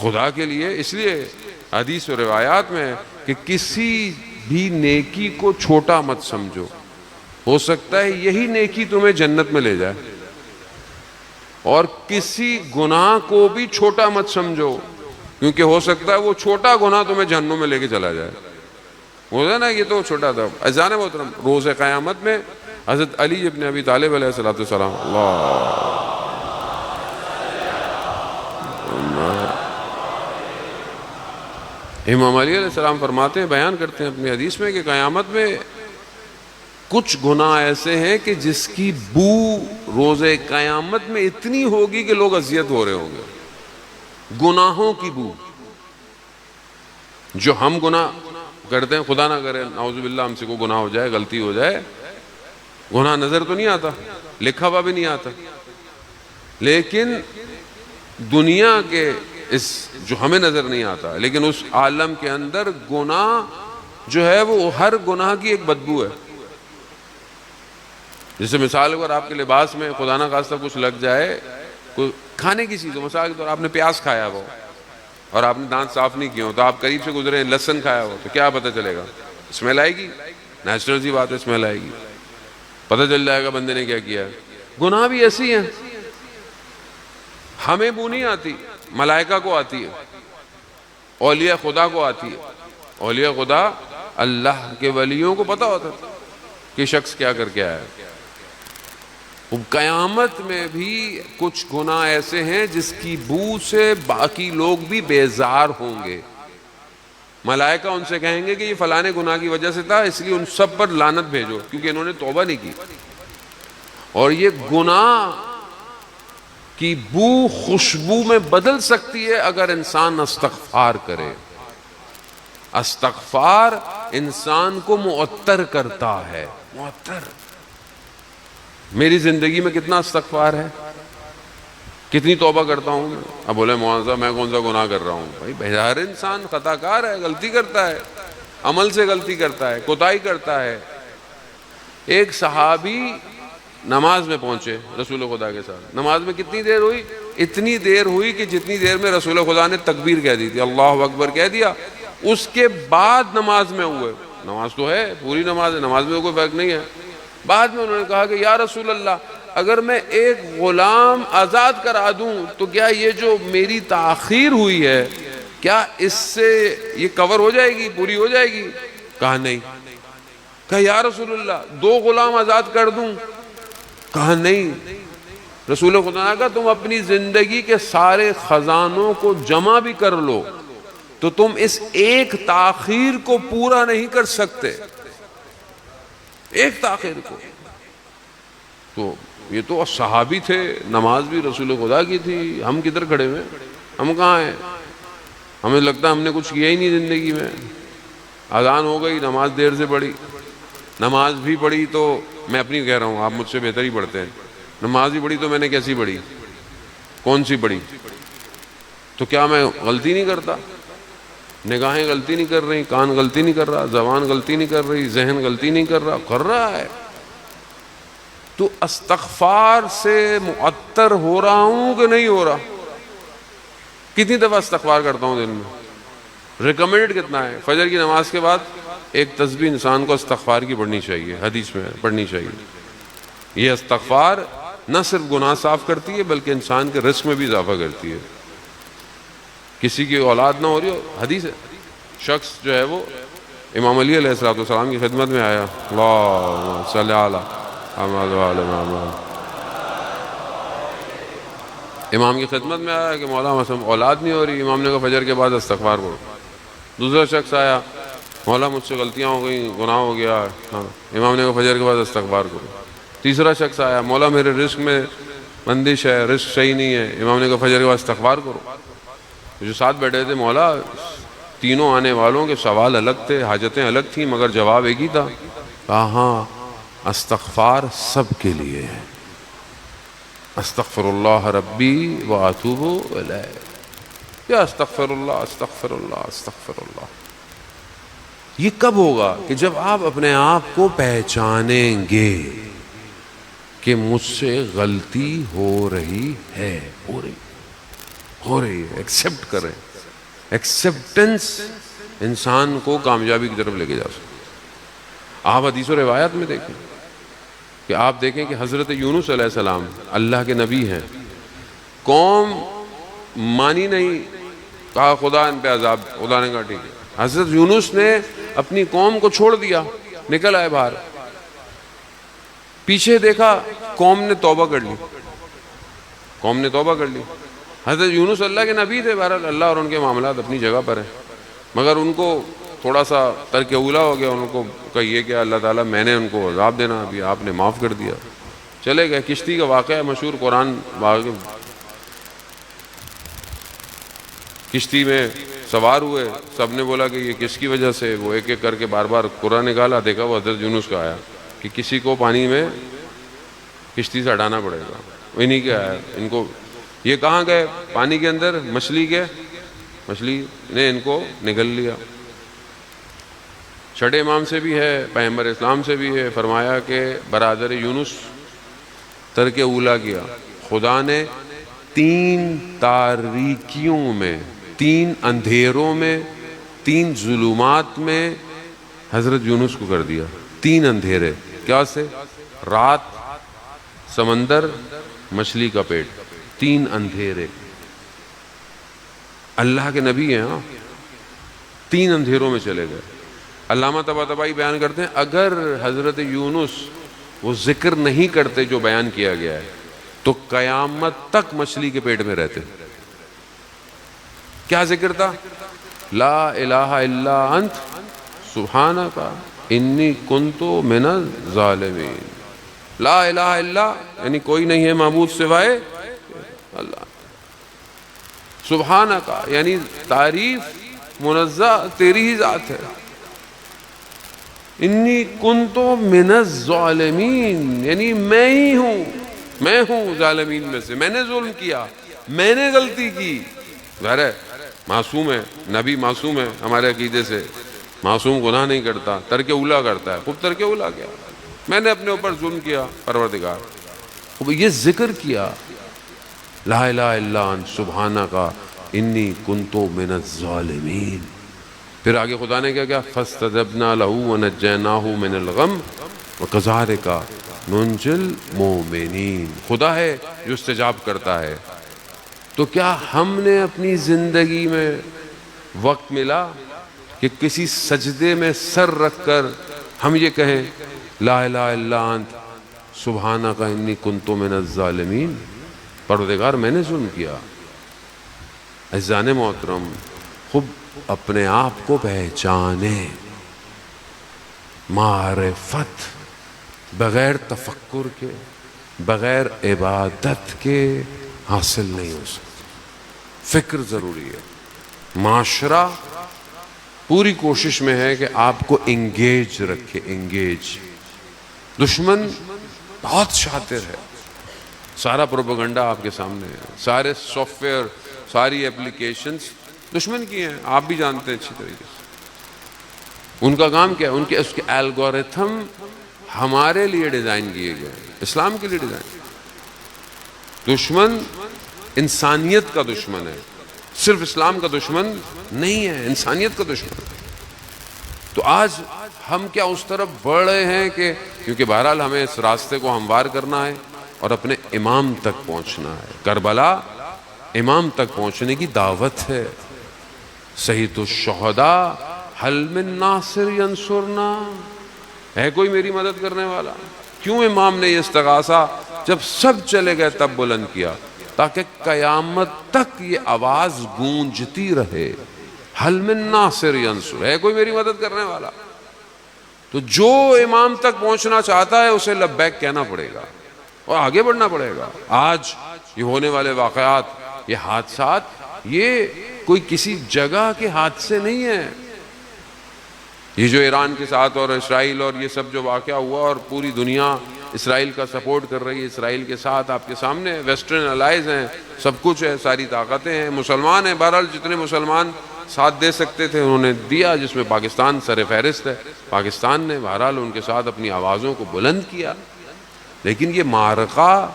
خدا کے لیے اس لیے حدیث و روایات میں ہے کہ کسی بھی نیکی کو چھوٹا مت سمجھو, ہو سکتا ہے یہی نیکی تمہیں جنت میں لے جائے. اور کسی گناہ کو بھی چھوٹا مت سمجھو, کیونکہ ہو سکتا ہے وہ چھوٹا گناہ تمہیں جہنم میں لے کے چلا جائے. ہوتا ہے نا, یہ تو چھوٹا تھا. عزیزان محترم, روز قیامت میں حضرت علی ابن ابی طالب علیہ السلام, امام علی علیہ السلام فرماتے ہیں, بیان کرتے ہیں اپنی حدیث میں کہ قیامت میں کچھ گناہ ایسے ہیں کہ جس کی بو روز قیامت میں اتنی ہوگی کہ لوگ اذیت ہو رہے ہوں گے. گناہوں کی بو جو ہم گناہ کرتے ہیں, خدا نہ کرے نعوذ باللہ ہم سے کوئی گناہ ہو جائے, غلطی ہو جائے, گناہ نظر تو نہیں آتا, لکھا ہوا بھی نہیں آتا, لیکن دنیا کے اس جو ہمیں نظر نہیں آتا, لیکن اس عالم کے اندر گناہ جو ہے وہ ہر گناہ کی ایک بدبو ہے. جیسے مثال اگر آپ کے لباس میں خدا نہ خواستہ کچھ لگ جائے, کوئی کھانے کی چیز ہو, مثال کے طور آپ نے پیاز کھایا ہو اور آپ نے دانت صاف نہیں کیا ہو, تو آپ قریب سے گزرے, لہسن کھایا ہو, تو کیا پتہ چلے گا؟ اسمیل آئے گی, نیچرل سی بات ہے, اسمیل آئے گی, پتہ چل جائے گا بندے نے کیا کیا ہے. گناہ بھی ایسی ہیں, ہمیں بو نہیں آتی, ملائکہ کو آتی ہے, اولیاء خدا کو آتی ہے. اولیاء خدا اللہ کے ولیوں کو پتہ ہوتا ہے کہ شخص کیا کر کے آیا ہے. قیامت میں بھی کچھ گناہ ایسے ہیں جس کی بو سے باقی لوگ بھی بیزار ہوں گے. ملائکہ ان سے کہیں گے کہ یہ فلانے گناہ کی وجہ سے تھا, اس لیے ان سب پر لعنت بھیجو, کیونکہ انہوں نے توبہ نہیں کی. اور یہ گناہ کی بو خوشبو میں بدل سکتی ہے اگر انسان استغفار کرے. استغفار انسان کو معطر کرتا ہے, معطر. میری زندگی میں کتنا استغفار ہے, کتنی توبہ کرتا ہوں میں. اب بولے معاذ میں کون سا گناہ کر رہا ہوں؟ بھائی ہر انسان خطا کار ہے, غلطی کرتا ہے, عمل سے غلطی کرتا ہے, کوتاہی کرتا ہے. ایک صحابی نماز میں پہنچے رسول خدا کے ساتھ. نماز میں کتنی دیر ہوئی؟ اتنی دیر ہوئی کہ جتنی دیر میں رسول خدا نے تکبیر کہہ دی تھی, اللہ اکبر کہہ دیا, اس کے بعد نماز میں ہوئے. نماز تو ہے, پوری نماز ہے, نماز میں کوئی فرق نہیں ہے. بعد میں انہوں نے کہا کہ یا رسول اللہ, اگر میں ایک غلام آزاد کرا دوں تو کیا یہ جو میری تاخیر ہوئی ہے, کیا اس سے یہ کور ہو جائے گی, پوری ہو جائے گی؟ کہا نہیں. کہا یا رسول اللہ 2 غلام آزاد کر دوں؟ کہا نہیں. رسول خدا نے کہا تم اپنی زندگی کے سارے خزانوں کو جمع بھی کر لو تو تم اس ایک تاخیر کو پورا نہیں کر سکتے, ایک تاخیر کو. تو یہ تو صحابی تھے, نماز بھی رسول خدا کی تھی. ہم کدھر کھڑے ہوئے, ہم کہاں ہیں؟ ہمیں لگتا ہے ہم نے کچھ کیا ہی نہیں زندگی میں. اذان ہو گئی, نماز دیر سے پڑھی, نماز بھی پڑھی تو میں اپنی کہہ رہا ہوں, آپ مجھ سے بہتر ہی پڑھتے ہیں. نماز بھی پڑھی تو میں نے کیسی پڑھی, کون سی پڑھی؟ تو کیا میں غلطی نہیں کرتا؟ نگاہیں غلطی نہیں کر رہی, کان غلطی نہیں کر رہا, زبان غلطی نہیں کر رہی, ذہن غلطی نہیں کر رہا, کر رہا ہے. تو استغفار سے معطر ہو رہا ہوں کہ نہیں ہو رہا؟ کتنی دفعہ استغفار کرتا ہوں دن میں؟ ریکمینڈ کتنا ہے؟ فجر کی نماز کے بعد ایک تسبیح انسان کو استغفار کی پڑھنی چاہیے, حدیث میں پڑھنی چاہیے. یہ استغفار نہ صرف گناہ صاف کرتی ہے بلکہ انسان کے رزق میں بھی اضافہ کرتی ہے. کسی کی اولاد نہ ہو رہی ہو, حدیث ہے, شخص جو ہے وہ امام علی علیہ السلام کی خدمت میں آیا, اللہم صلی علی محمد وعلی محمد, امام کی خدمت میں آیا کہ مولا اولاد نہیں ہو رہی. امام نے کہا فجر کے بعد استغفار کرو. دوسرا شخص آیا, مولا مجھ سے غلطیاں ہو گئیں, گناہ ہو گیا. امام نے کہا فجر کے بعد استغفار کرو. تیسرا شخص آیا, مولا میرے رزق میں بندش ہے, رزق صحیح نہیں ہے. امام نے کہا فجر کے بعد استغفار کرو. جو ساتھ بیٹھے تھے, مولا تینوں آنے والوں کے سوال الگ تھے, حاجتیں الگ تھیں, مگر جواب ایک ہی تھا. کہا ہاں, استغفار سب کے لیے ہے. استغفر اللہ ربی واتوب الیہ. یا استغفر اللہ استغفر اللہ استغفر اللہ. یہ کب ہوگا؟ کہ جب آپ اپنے آپ کو پہچانیں گے کہ مجھ سے غلطی ہو رہی ہے، ہو رہی ہے. ایکسیپٹ کریں. ایکسیپٹنس انسان کو کامیابی کی طرف لے کے جا سکتا. آپ حدیث و روایات میں دیکھیں کہ آپ دیکھیں کہ حضرت یونس علیہ السلام اللہ کے نبی ہیں. قوم مانی نہیں، کہا خدا ان پہ عذاب. خدا نے کہا ٹھیک ہے. حضرت یونس نے اپنی قوم کو چھوڑ دیا، نکل آئے باہر. پیچھے دیکھا، قوم نے توبہ کر لی. قوم نے توبہ کر لی. حضرت یونس اللہ کے نبی تھے. بہرحال اللہ اور ان کے معاملات اپنی جگہ پر ہیں، مگر ان کو تھوڑا سا ترک اولا ہو گیا. ان کو کہیے کہ اللہ تعالیٰ میں نے ان کو عذاب دینا، ابھی آپ نے معاف کر دیا. چلے گئے. کشتی کا واقعہ مشہور، قرآن کشتی میں سوار ہوئے. سب نے بولا کہ یہ کس کی وجہ سے؟ وہ ایک ایک کر کے بار بار قرآن نکالا. دیکھا وہ حضرت یونس کا آیا کہ کسی کو پانی میں کشتی سے ہٹانا پڑے گا. انہیں کیا آیا. ان کو یہ کہاں گئے؟ پانی کے اندر. مچھلی نے ان کو نگل لیا. چھٹے امام سے بھی ہے، پیغمبر اسلام سے بھی ہے، فرمایا کہ برادر یونس ترک اولا کیا. خدا نے 3 تاریکیوں میں، 3 اندھیروں میں، 3 ظلمات میں حضرت یونس کو کر دیا. 3 اندھیرے. کیا سے؟ رات، سمندر، مچھلی کا پیٹ. 3 اندھیرے. اللہ کے نبی ہیں. 3 اندھیروں میں چلے گئے. علامہ طباطبائی بیان کرتے ہیں اگر حضرت یونس وہ ذکر نہیں کرتے جو بیان کیا گیا ہے تو قیامت تک مچھلی کے پیٹ میں رہتے. کیا ذکر تھا؟ لا الہ الا انت سبحانک انی کنت من الظالمین. لا الہ الا یعنی کوئی نہیں ہے معبود سوائے اللہ. سبحانک یعنی تعریف منزہ تیری ہی ذات ہے. انی کنت من الظالمین یعنی میں ہوں ظالمین میں سے. میں نے ظلم کیا، میں نے غلطی کی. ظاہر ہے معصوم ہے، نبی معصوم ہے ہمارے عقیدے سے. معصوم گناہ نہیں کرتا، ترک اولا کرتا ہے. خوب ترک اولا کیا، میں نے اپنے اوپر ظلم کیا پروردگار. خوب یہ ذکر کیا لا الہ الا انت سبحانک انی کنت من الظالمین. پھر آگے خدا نے کیا کیا؟ فاستجبنا له ونجیناہ من الغم وکذالک ننجی المؤمنین. خدا ہے جو استجاب کرتا ہے. تو کیا ہم نے اپنی زندگی میں وقت ملا کہ کسی سجدے میں سر رکھ کر ہم یہ کہیں لا الہ الا انت سبحانک انی کنت من الظالمین؟ پروردگار میں نے ظلم کیا. عزیزان محترم، خوب اپنے آپ کو پہچانے. معرفت بغیر تفکر کے، بغیر عبادت کے حاصل نہیں ہو سکتی. فکر ضروری ہے. معاشرہ پوری کوشش میں ہے کہ آپ کو انگیج رکھے. انگیج. دشمن بہت شاطر ہے. سارا پروپیگنڈا آپ کے سامنے ہے. سارے سافٹ ویئر، ساری اپلیکیشنز دشمن کی ہیں. آپ بھی جانتے ہیں اچھی طریقے سے. ان کا کام کیا ہے؟ اس کے الگوریتھم ہمارے لیے ڈیزائن کیے گئے، اسلام کے لیے ڈیزائن. دشمن انسانیت کا دشمن ہے، صرف اسلام کا دشمن نہیں ہے، انسانیت کا دشمن. تو آج ہم کیا اس طرف بڑھ رہے ہیں کہ کیونکہ بہرحال ہمیں اس راستے کو ہموار کرنا ہے اور اپنے امام تک پہنچنا ہے. کربلا امام تک پہنچنے کی دعوت ہے. سید الشہداء حل من ناصر ینصرنا، ہے کوئی میری مدد کرنے والا؟ کیوں امام نے یہ استغاثہ جب سب چلے گئے تب بلند کیا؟ تاکہ قیامت تک یہ آواز گونجتی رہے. حل من ناصر ینصر، ہے کوئی میری مدد کرنے والا؟ تو جو امام تک پہنچنا چاہتا ہے اسے لبیک کہنا پڑے گا اور آگے بڑھنا پڑے گا. آج یہ ہونے والے واقعات، یہ حادثات، یہ کوئی کسی جگہ کے حادثے نہیں ہیں. یہ جو ایران کے ساتھ اور اسرائیل اور یہ سب جو واقعہ ہوا، اور پوری دنیا اسرائیل کا سپورٹ کر رہی ہے، اسرائیل کے ساتھ آپ کے سامنے ویسٹرن الائز ہیں، سب کچھ ہے، ساری طاقتیں ہیں، مسلمان ہیں، بہرحال جتنے مسلمان ساتھ دے سکتے تھے انہوں نے دیا، جس میں پاکستان سر فہرست ہے۔ پاکستان نے بہرحال ان کے ساتھ اپنی آوازوں کو بلند کیا۔ لیکن یہ معرکہ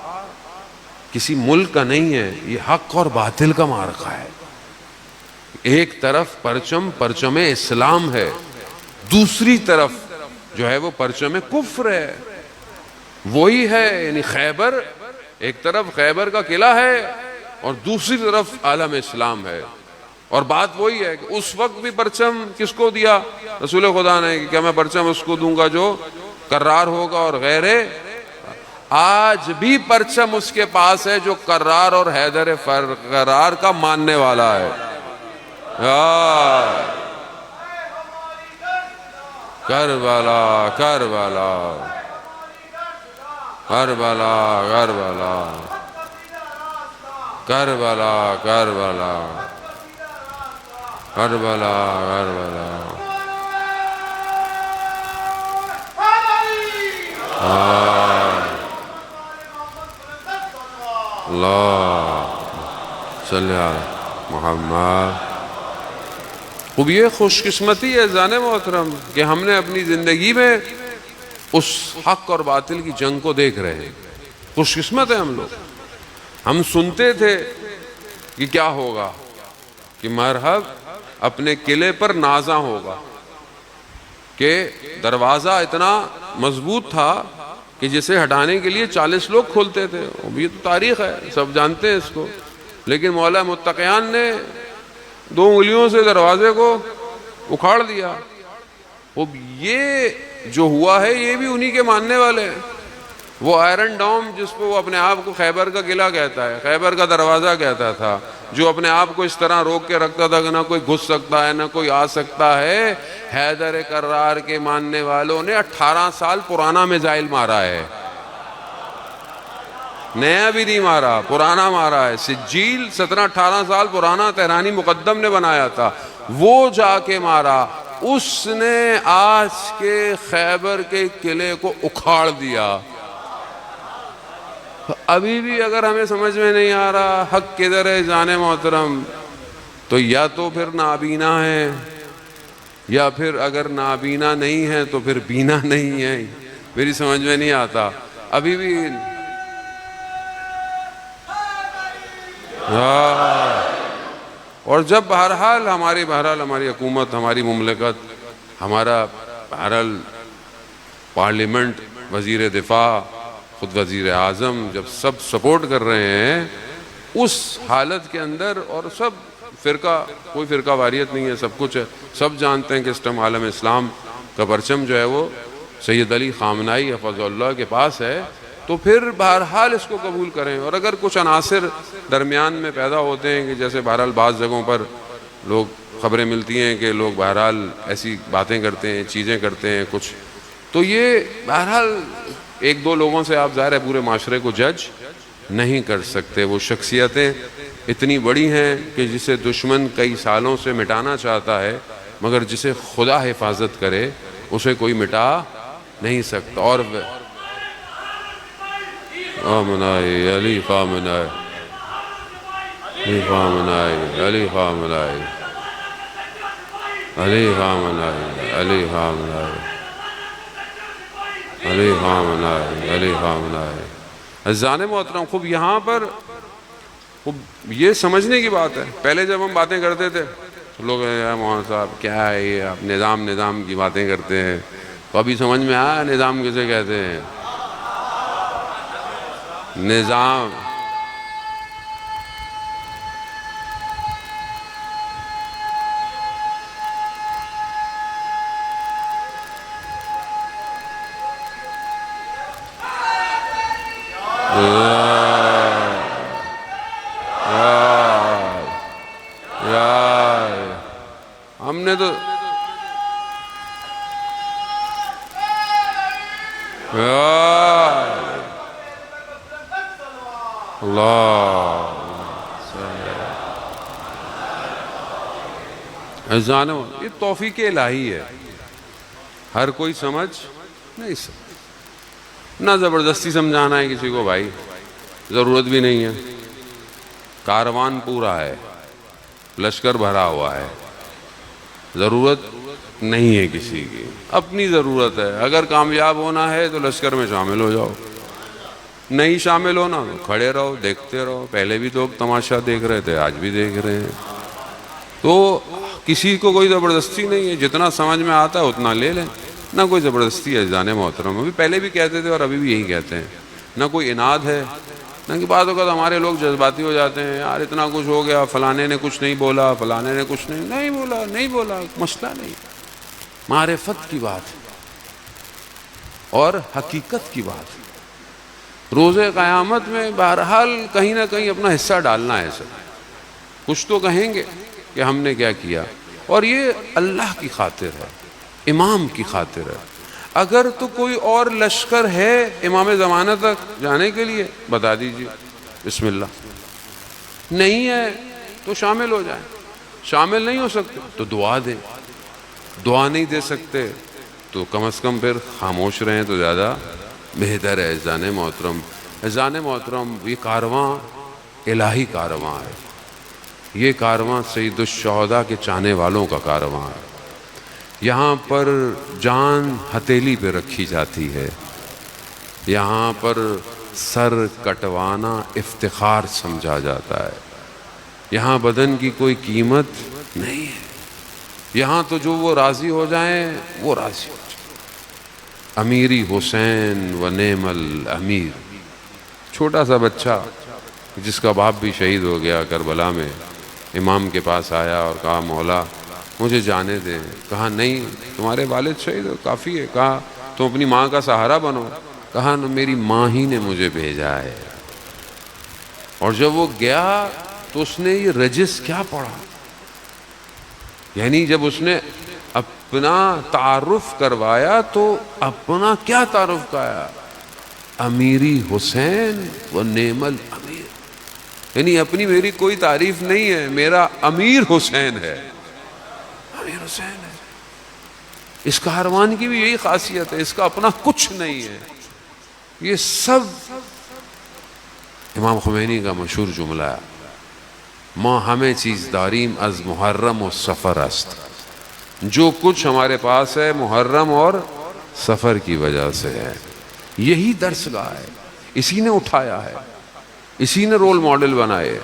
کسی ملک کا نہیں ہے، یہ حق اور باطل کا معرکہ ہے۔ ایک طرف پرچم اسلام ہے، دوسری طرف جو ہے وہ پرچم کفر ہے۔ وہی ہے، یعنی خیبر، ایک طرف خیبر کا قلعہ ہے اور دوسری طرف عالم اسلام ہے، اور بات وہی ہے کہ اس وقت بھی پرچم کس کو دیا؟ رسول خدا نے، کہ کیا میں پرچم اس کو دوں گا جو کرار ہوگا اور غیر۔ آج بھی پرچم اس کے پاس ہے جو کرار اور حیدر قرار کا ماننے والا ہے۔ کربلا کربلا کربلا کربلا کربلا کربلا کربلا کربلا اللہ صلی اللہ محمد۔ خوب یہ خوش قسمتی ہے زان محترم کہ ہم نے اپنی زندگی میں اس حق اور باطل کی جنگ کو دیکھ رہے ہیں۔ خوش قسمت ہے ہم لوگ۔ ہم سنتے تھے کہ کیا ہوگا، کہ مرحب اپنے قلعے پر نازاں ہوگا، کہ دروازہ اتنا مضبوط تھا کہ جسے ہٹانے کے لیے 40 لوگ کھولتے تھے۔ یہ تو تاریخ ہے، سب جانتے ہیں اس کو۔ لیکن مولا متقیان نے 2 انگلیوں سے دروازے کو اکھاڑ دیا۔ یہ جو ہوا ہے یہ بھی انہی کے ماننے والے ہیں۔ وہ آئرن ڈوم جس پہ وہ اپنے آپ کو خیبر کا قلعہ کہتا ہے، خیبر کا دروازہ کہتا تھا، جو اپنے آپ کو اس طرح روک کے رکھتا تھا کہ نہ کوئی گھس سکتا ہے نہ کوئی آ سکتا ہے، حیدر کرار کے ماننے والوں نے 18 سال پرانا میزائل مارا ہے، نیا بھی نہیں مارا، پرانا مارا ہے۔ سجیل 17-18 سال پرانا تہرانی مقدم نے بنایا تھا، وہ جا کے مارا، اس نے آج کے خیبر کے قلعے کو اکھاڑ دیا۔ ابھی بھی اگر ہمیں سمجھ میں نہیں آ رہا حق کدھر ہے جان محترم، تو یا تو پھر نابینا ہے، یا پھر اگر نابینا نہیں ہے تو پھر بینا نہیں ہے، میری سمجھ میں نہیں آتا ابھی بھی۔ اور جب بہرحال ہماری حکومت، ہماری مملکت، ہمارا بہرحال پارلیمنٹ، وزیر دفاع، خود وزیر اعظم، جب سب سپورٹ کر رہے ہیں اس حالت کے اندر، اور سب فرقہ، کوئی فرقہ واریت نہیں ہے، سب کچھ ہے، سب جانتے ہیں کہ اس ٹائم عالم اسلام کا پرچم جو ہے وہ سید علی خامنائی حفظ اللہ کے پاس ہے، تو پھر بہرحال اس کو قبول کریں۔ اور اگر کچھ عناصر درمیان میں پیدا ہوتے ہیں کہ جیسے بہرحال بعض جگہوں پر لوگ خبریں ملتی ہیں کہ لوگ بہرحال ایسی باتیں کرتے ہیں، چیزیں کرتے ہیں کچھ، تو یہ بہرحال 1-2 لوگوں سے آپ ظاہر ہے پورے معاشرے کو جج نہیں کر سکتے۔ وہ شخصیتیں اتنی بڑی ہیں کہ جسے دشمن کئی سالوں سے مٹانا چاہتا ہے، مگر جسے خدا حفاظت کرے اسے کوئی مٹا نہیں سکتا۔ اور خامنائی علی خامنائی علی خامنائی علی خامنائی علی خامنائی علی خامنائی علی خامنائی علی خامنائی۔ عزیزان محترم، خوب یہاں پر خوب یہ سمجھنے کی بات ہے۔ پہلے جب ہم باتیں کرتے تھے تو لوگ مولانا صاحب کیا ہے یہ، آپ نظام کی باتیں کرتے ہیں، تو ابھی سمجھ میں آیا نظام کسے کہتے ہیں؟ نظام ہم نے تو اللہ عزیزان، یہ توفیق الہی ہے، ہر کوئی سمجھ نہیں سکتا. نہ زبردستی سمجھانا ہے کسی کو بھائی، ضرورت بھی نہیں ہے. کاروان پورا ہے، لشکر بھرا ہوا ہے، ضرورت نہیں ہے کسی کی، اپنی ضرورت ہے. اگر کامیاب ہونا ہے تو لشکر میں شامل ہو جاؤ، نہیں شامل ہونا تو کھڑے رہو، دیکھتے رہو. پہلے بھی لوگ تماشا دیکھ رہے تھے، آج بھی دیکھ رہے ہیں. تو کسی کو کوئی زبردستی نہیں ہے، جتنا سمجھ میں آتا ہے اتنا لے لیں، نہ کوئی زبردستی ہے. عزیزان محترم، ابھی پہلے بھی کہتے تھے اور ابھی بھی یہی کہتے ہیں. نہ کوئی اناد ہے، نہ کہ بعض اوقات ہمارے لوگ جذباتی ہو جاتے ہیں، یار اتنا کچھ ہو گیا، فلانے نے کچھ نہیں بولا، فلانے نے کچھ نہیں بولا، مسئلہ نہیں. معرفت کی بات ہے اور حقیقت کی بات ہے. روز قیامت میں بہرحال کہیں نہ کہیں اپنا حصہ ڈالنا ہے. سر کچھ تو کہیں گے کہ ہم نے کیا کیا، اور یہ اللہ کی خاطر ہے، امام کی خاطر ہے. اگر تو کوئی اور لشکر ہے امام زمانہ تک جانے کے لیے بتا دیجئے، بسم اللہ. نہیں ہے تو شامل ہو جائیں. شامل نہیں ہو سکتے تو دعا دیں. دعا نہیں دے سکتے تو کم از کم پھر خاموش رہیں تو زیادہ بہتر ہے. عزیزان محترم، عزیزان محترم، یہ کارواں الہی کارواں ہے. یہ کارواں سید الشہداء کے چاہنے والوں کا کارواں ہے. یہاں پر جان ہتھیلی پہ رکھی جاتی ہے. یہاں پر سر کٹوانا افتخار سمجھا جاتا ہے. یہاں بدن کی کوئی قیمت نہیں ہے. یہاں تو جو وہ راضی ہو جائیں وہ راضی ہو جائیں. امیری حسین و نعم الامیر. چھوٹا سا بچہ جس کا باپ بھی شہید ہو گیا کربلا میں، امام کے پاس آیا اور کہا مولا مجھے جانے دیں. کہا نہیں، تمہارے والد شہید ہو، کافی ہے. کہا تم اپنی ماں کا سہارا بنو. کہا میری ماں ہی نے مجھے بھیجا ہے. اور جب وہ گیا تو اس نے یہ رجس کیا پڑھا، یعنی جب اس نے اپنا تعارف کروایا تو اپنا کیا تعارف کرایا، امیری حسین و نعم الامیر. یعنی اپنی میری کوئی تعریف نہیں ہے، میرا امیر حسین ہے، امیر حسین ہے. اس کاروان کی بھی یہی خاصیت ہے، اس کا اپنا کچھ نہیں ہے. یہ سب امام خمینی کا مشہور جملہ ہے، ما ہمیں چیز داریم از محرم و سفر است. جو کچھ ہمارے پاس ہے محرم اور سفر کی وجہ سے ہے. یہی درس گاہ ہے، اسی نے اٹھایا ہے، اسی نے رول ماڈل بنائے.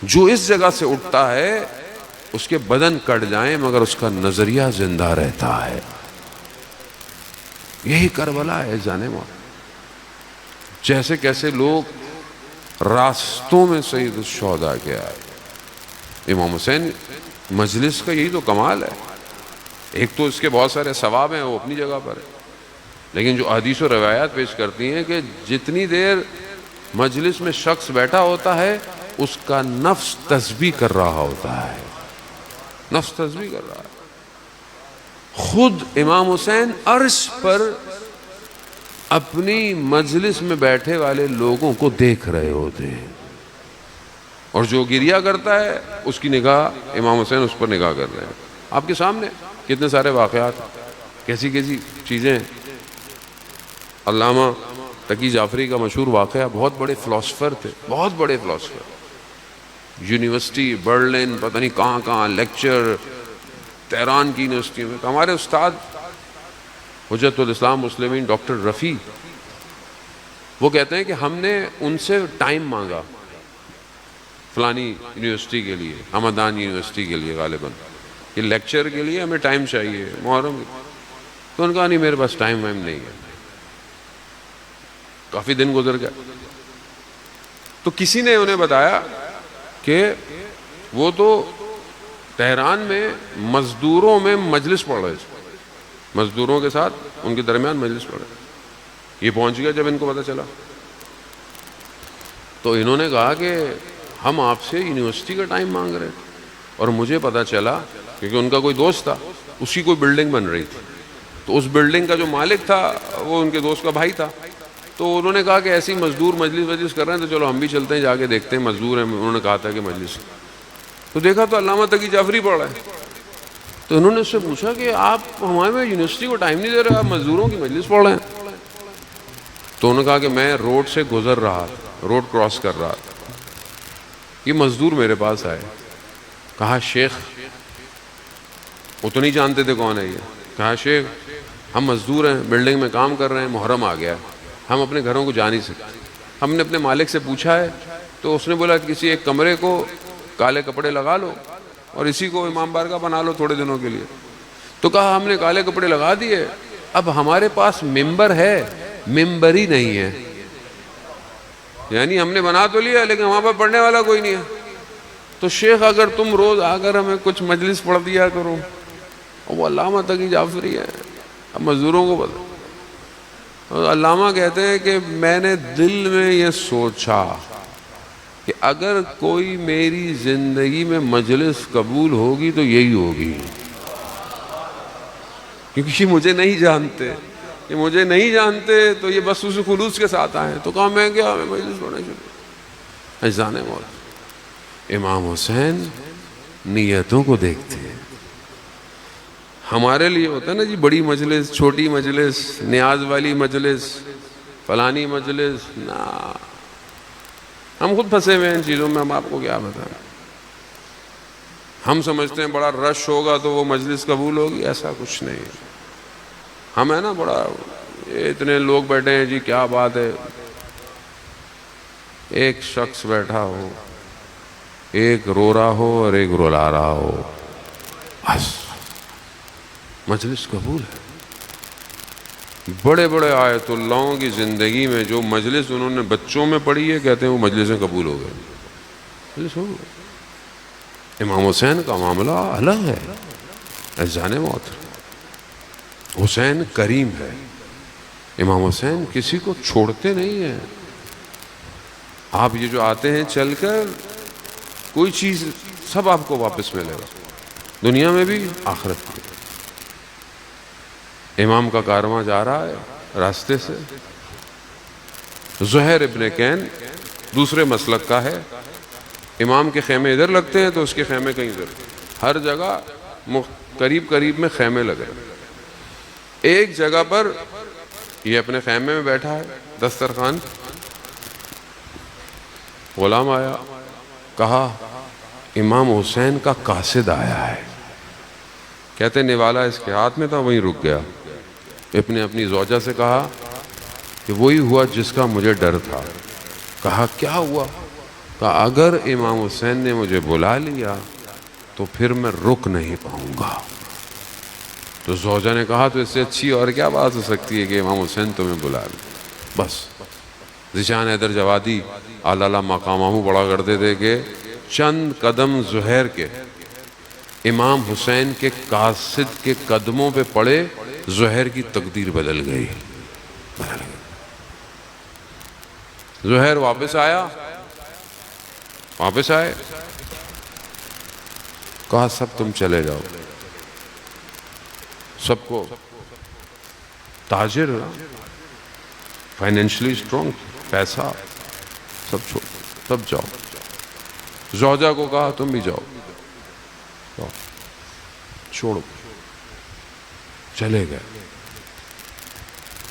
جو اس جگہ سے اٹھتا ہے اس کے بدن کٹ جائیں مگر اس کا نظریہ زندہ رہتا ہے. یہی کربلا ہے جانے مولا. جیسے کیسے لوگ راستوں میں سید الشہداء کے آئے. امام حسین مجلس کا یہی تو کمال ہے. ایک تو اس کے بہت سارے ثواب ہیں، وہ اپنی جگہ پر ہے، لیکن جو حدیث و روایات پیش کرتی ہیں کہ جتنی دیر مجلس میں شخص بیٹھا ہوتا ہے اس کا نفس تسبیح کر رہا ہوتا ہے، نفس تسبیح کر رہا ہے. خود امام حسین عرش پر اپنی مجلس میں بیٹھے والے لوگوں کو دیکھ رہے ہوتے ہیں، اور جو گریہ کرتا ہے اس کی نگاہ امام حسین اس پر نگاہ کر رہے ہیں. آپ کے سامنے کتنے سارے واقعات، کیسی کیسی چیزیں. علامہ تقی جعفری کا مشہور واقعہ، بہت بڑے فلاسفر تھے، بہت بڑے فلاسفر، یونیورسٹی برلن پتہ نہیں کہاں لیکچر، تہران کی یونیورسٹی میں. ہمارے استاد حجت الاسلام مسلمین ڈاکٹر رفیع، وہ کہتے ہیں کہ ہم نے ان سے ٹائم مانگا فلانی یونیورسٹی کے لیے، ہمدان یونیورسٹی کے لیے، غالباً یہ لیکچر کے لیے ہمیں ٹائم چاہیے محرم. تو ان کا نہیں، میرے پاس ٹائم نہیں ہے. کافی دن گزر گیا تو کسی نے انہیں بتایا کہ وہ تو تہران میں مزدوروں میں مجلس پڑھ رہے تھے، مزدوروں کے ساتھ ان کے درمیان مجلس پڑھ رہے. یہ پہنچ گیا جب ان کو پتہ چلا تو انہوں نے کہا کہ ہم آپ سے یونیورسٹی کا ٹائم مانگ رہے تھے، اور مجھے پتہ چلا کیونکہ ان کا کوئی دوست تھا، اس کی کوئی بلڈنگ بن رہی تھی، تو اس بلڈنگ کا جو مالک تھا وہ ان کے دوست کا بھائی تھا. تو انہوں نے کہا کہ ایسی مزدور مجلس کر رہے ہیں تو چلو ہم بھی چلتے ہیں، جا کے دیکھتے ہیں مزدور ہیں. انہوں نے کہا تھا کہ مجلس، تو دیکھا تو علامہ تقی جعفری پڑھ رہا ہے. تو انہوں نے اس سے پوچھا کہ آپ ہمارے یونیورسٹی کو ٹائم نہیں دے رہے، آپ مزدوروں کی مجلس پڑھ رہے ہیں؟ تو انہوں نے کہا کہ میں روڈ سے گزر رہا، روڈ کراس کر رہا، یہ مزدور میرے پاس آئے، کہا شیخ، وہ تو نہیں جانتے تھے کون ہے یہ، کہا شیخ ہم مزدور ہیں، بلڈنگ میں کام کر رہے ہیں، محرم آ گیا ہے، ہم اپنے گھروں کو جا نہیں سکتے، ہم نے اپنے مالک سے پوچھا ہے تو اس نے بولا کسی ایک کمرے کو کالے کپڑے لگا لو اور اسی کو امام بارگاہ بنا لو تھوڑے دنوں کے لیے۔ تو کہا ہم نے کالے کپڑے لگا دیے، اب ہمارے پاس ممبر ہے، ممبر ہی نہیں ہے، یعنی ہم نے بنا تو لیا لیکن وہاں پر پڑھنے والا کوئی نہیں ہے۔ تو شیخ اگر تم روز آ کر ہمیں کچھ مجلس پڑھ دیا کرو، وہ علامہ تقی جعفری ہے، اب مزدوروں کو بتا۔ علامہ کہتے ہیں کہ میں نے دل میں یہ سوچا کہ اگر کوئی میری زندگی میں مجلس قبول ہوگی تو یہی ہوگی، کیونکہ یہ مجھے نہیں جانتے، یہ مجھے نہیں جانتے تو یہ بس اس خلوص کے ساتھ آئے۔ تو کہا میں کیا، میں مجلس پڑھنا شروع۔ اجزان موت، امام حسین نیتوں کو دیکھتے ہیں۔ ہمارے لیے ہوتا ہے نا جی بڑی مجلس، چھوٹی مجلس، نیاز والی مجلس، فلانی مجلس، نا، ہم خود پھنسے ہوئے ہیں ان چیزوں میں، ہم آپ کو کیا بتائیں۔ ہم سمجھتے ہیں بڑا رش ہوگا تو وہ مجلس قبول ہوگی، ایسا کچھ نہیں ہے۔ ہم ہے نا بڑا اتنے لوگ بیٹھے ہیں جی کیا بات ہے، ایک شخص بیٹھا ہو، ایک رو رہا ہو اور ایک رلا رہا ہو، بس مجلس قبول ہے۔ بڑے بڑے آیت اللہوں کی زندگی میں جو مجلس انہوں نے بچوں میں پڑھی ہے، کہتے ہیں وہ مجلسیں قبول ہو گئے، مجلس ہو گئے۔ امام حسین کا معاملہ الگ ہے، اجزان موت۔ حسین کریم ہے، امام حسین کسی کو چھوڑتے نہیں ہیں۔ آپ یہ جو آتے ہیں چل کر، کوئی چیز سب آپ کو واپس ملے گا، دنیا میں بھی آخرت میں۔ امام کا کارواں جا رہا ہے راستے سے، زہیر ابن کین دوسرے مسلک کا ہے، امام کے خیمے ادھر لگتے ہیں تو اس کے خیمے کہیں ادھر، ہر جگہ قریب قریب میں خیمے لگے۔ ایک جگہ پر یہ اپنے خیمے میں بیٹھا ہے، دسترخوان، غلام آیا، کہا امام حسین کا قاصد آیا ہے۔ کہتے نوالا اس کے ہاتھ میں تھا، وہیں رک گیا۔ اپنی زوجہ سے کہا کہ وہی ہوا جس کا مجھے ڈر تھا۔ کہا کیا ہوا؟ کہا اگر امام حسین نے مجھے بلا لیا تو پھر میں رک نہیں پاؤں گا۔ تو زوجہ نے کہا تو اس سے اچھی اور کیا بات ہو سکتی ہے کہ امام حسین تمہیں بلا لے۔ بس ذیشان حیدر جوادی اعلیٰ مقامہ پڑھا کرتے تھے کہ چند قدم زہیر کے امام حسین کے قاصد کے قدموں پہ پڑے، زہیر کی تقدیر بدل گئی۔ زہیر واپس آیا، واپس آئے، کہا سب تم چلے جاؤ، سب کو تاجر، فائنینشلی سٹرونگ، پیسہ سب چھوڑ، سب جاؤ۔ زوجہ کو کہا تم بھی جاؤ، چھوڑو، چلے گئے۔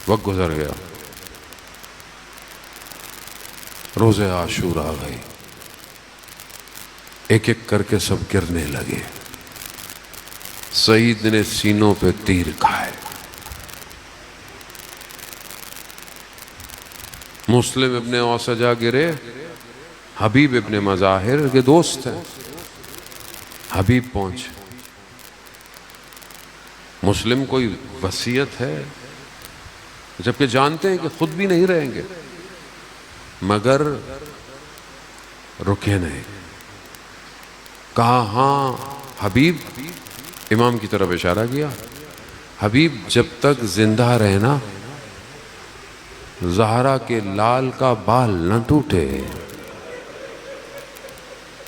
وقت گزر گیا، روز عاشور آ گئی، ایک ایک کر کے سب گرنے لگے۔ سعید نے سینوں پہ تیر کھائے، مسلم ابن اوسجا گرے، حبیب ابن مظاہر کے دوست ہیں، حبیب پہنچے۔ مسلم کوئی وصیت ہے، جبکہ جانتے ہیں کہ خود بھی نہیں رہیں گے، مگر رکے نہیں۔ کہا ہاں حبیب، امام کی طرف اشارہ کیا، حبیب جب تک زندہ رہنا زہرا کے لال کا بال نہ ٹوٹے،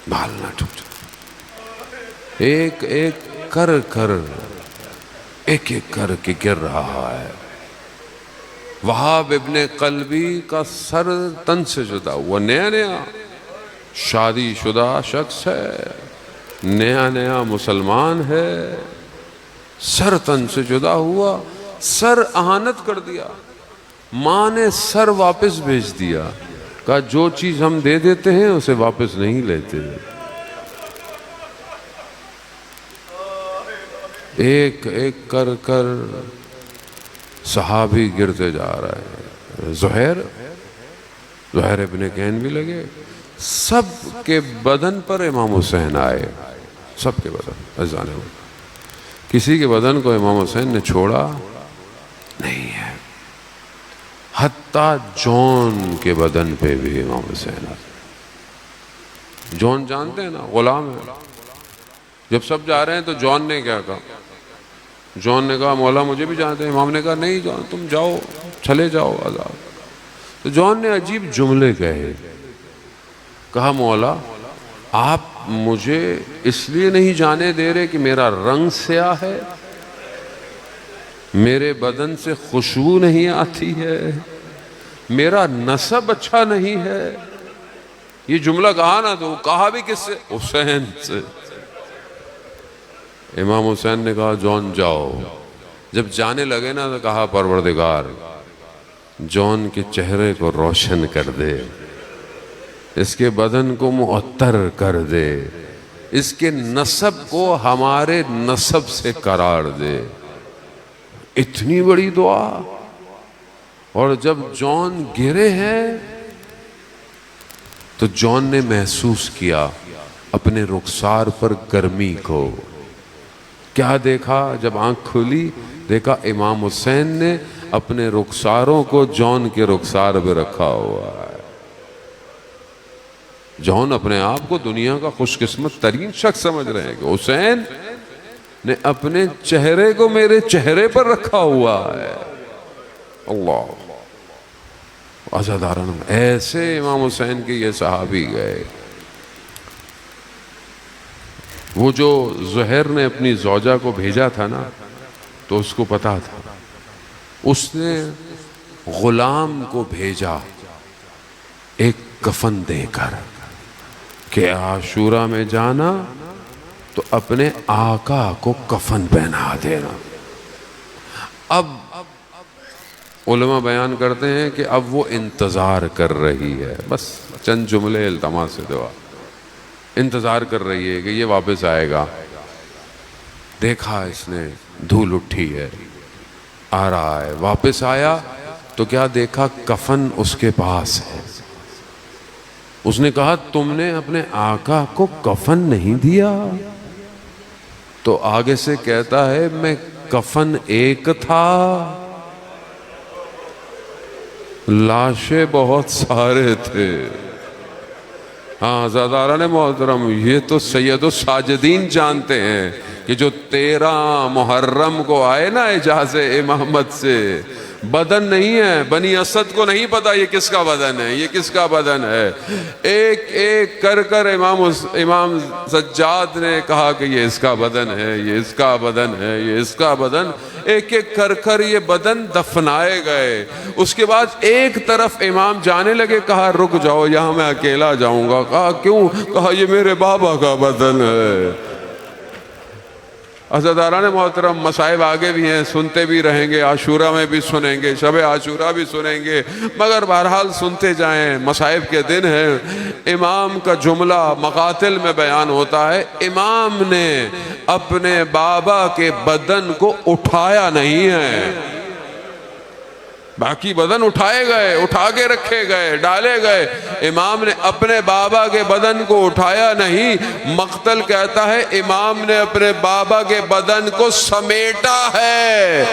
بال نہ ٹوٹے۔ ایک ایک کر ایک ایک کر کے گر رہا ہے۔ وہاب ابن قلبی کا سر تن سے جدا ہوا، نیا نیا شادی شدہ شخص ہے، نیا نیا مسلمان ہے، سر تن سے جدا ہوا، سر اہانت کر دیا، ماں نے سر واپس بھیج دیا، کہا جو چیز ہم دے دیتے ہیں اسے واپس نہیں لیتے۔ ایک ایک کر کر صحابی گرتے جا رہے ہیں۔ زہیر ابن کین بھی لگے، سب کے بدن پر امام حسین آئے، سب کے بدن ازانے ہوئے، کسی کے بدن کو امام حسین نے چھوڑا نہیں ہے، حتیٰ جون کے بدن پہ بھی امام حسین آئے۔ جون جانتے ہیں نا، غلام ہے۔ جب سب جا رہے ہیں تو جون نے کیا کہا؟ جون نے کہا مولا مجھے بھی جانتے ہیں۔ امام نے کہا نہیں جون تم جاؤ، چلے جاؤ آزاد۔ تو جون نے عجیب جملے کہے، کہا مولا آپ مجھے اس لیے نہیں جانے دے رہے کہ میرا رنگ سیاہ ہے، میرے بدن سے خوشبو نہیں آتی ہے، میرا نسب اچھا نہیں ہے۔ یہ جملہ کہا نا، تو کہا بھی کس سے؟ حسین سے۔ امام حسین نے کہا جون جاؤ۔ جب جانے لگے نا تو کہا پروردگار جون کے چہرے کو روشن کر دے، اس کے بدن کو معطر کر دے، اس کے نسب کو ہمارے نسب سے قرار دے۔ اتنی بڑی دعا۔ اور جب جون گرے ہیں تو جون نے محسوس کیا اپنے رخسار پر گرمی کو۔ کیا دیکھا؟ جب آنکھ کھلی دیکھا امام حسین نے اپنے رخساروں کو جون کے رخسار پہ رکھا ہوا ہے۔ جون اپنے آپ کو دنیا کا خوش قسمت ترین شخص سمجھ رہے ہیں کہ حسین نے اپنے چہرے کو میرے چہرے پر رکھا ہوا ہے۔ اللہ عزاداران، ایسے امام حسین کے یہ صحابی گئے۔ وہ جو زہیر نے اپنی زوجہ کو بھیجا تھا نا، تو اس کو پتا تھا، اس نے غلام کو بھیجا ایک کفن دے کر کہ عاشورہ میں جانا تو اپنے آقا کو کفن پہنا دینا۔ اب علماء بیان کرتے ہیں کہ اب وہ انتظار کر رہی ہے، بس چند جملے التماس سے دعا، انتظار کر رہی ہے کہ یہ واپس آئے گا۔ دیکھا اس نے دھول اٹھی ہے، آ رہا ہے، واپس آیا تو کیا دیکھا؟ کفن اس کے پاس ہے۔ اس نے کہا تم نے اپنے آقا کو کفن نہیں دیا؟ تو آگے سے کہتا ہے میں کفن ایک تھا، لاشیں بہت سارے تھے۔ ہاں زاداران محترم، یہ تو سید الساجدین جانتے ہیں کہ جو 13 محرم کو آئے نا اجازت امامت سے، بدن نہیں ہے، بنی اسد کو نہیں پتا یہ کس کا بدن ہے، یہ کس کا بدن ہے۔ ایک ایک کر کر امام سجاد نے کہا کہ یہ اس کا بدن ہے، یہ اس کا بدن ہے، یہ اس کا بدن، ایک ایک کر کر یہ بدن دفنائے گئے۔ اس کے بعد ایک طرف امام جانے لگے، کہا رک جاؤ یہاں میں اکیلا جاؤں گا۔ کہا کیوں؟ کہا یہ میرے بابا کا بدن ہے۔ عزاداران محترم، مصائب آگے بھی ہیں، سنتے بھی رہیں گے، عاشورہ میں بھی سنیں گے، شب عاشورہ بھی سنیں گے، مگر بہرحال سنتے جائیں، مصائب کے دن ہیں۔ امام کا جملہ مقاتل میں بیان ہوتا ہے، امام نے اپنے بابا کے بدن کو اٹھایا نہیں ہے، باقی بدن اٹھائے گئے، اٹھا کے رکھے گئے، ڈالے گئے، امام نے اپنے بابا کے بدن کو اٹھایا نہیں۔ مقتل کہتا ہے امام نے اپنے بابا کے بدن کو سمیٹا ہے،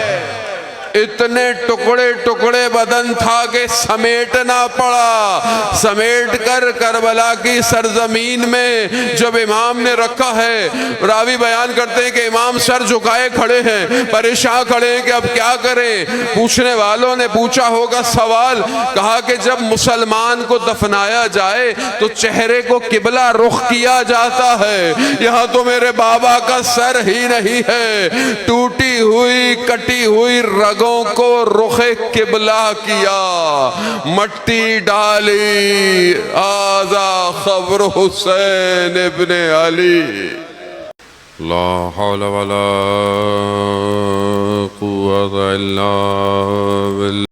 اتنے ٹکڑے ٹکڑے بدن تھا کہ سمیٹنا پڑا۔ سمیٹ کر کربلا کی سرزمین میں جب امام نے رکھا ہے، راوی بیان کرتے ہیں کہ امام سر جھکائے کھڑے ہیں، پریشان کھڑے ہیں کہ اب کیا کریں۔ پوچھنے والوں نے پوچھا ہوگا سوال، کہا کہ جب مسلمان کو دفنایا جائے تو چہرے کو قبلہ رخ کیا جاتا ہے، یہاں تو میرے بابا کا سر ہی نہیں ہے، ٹوٹی ہوئی کٹی ہوئی رگوں کو رخ قبلہ کیا، مٹی ڈالی، آذا خبر حسین ابن علی۔ لا حول ولا قوة إلا بالله.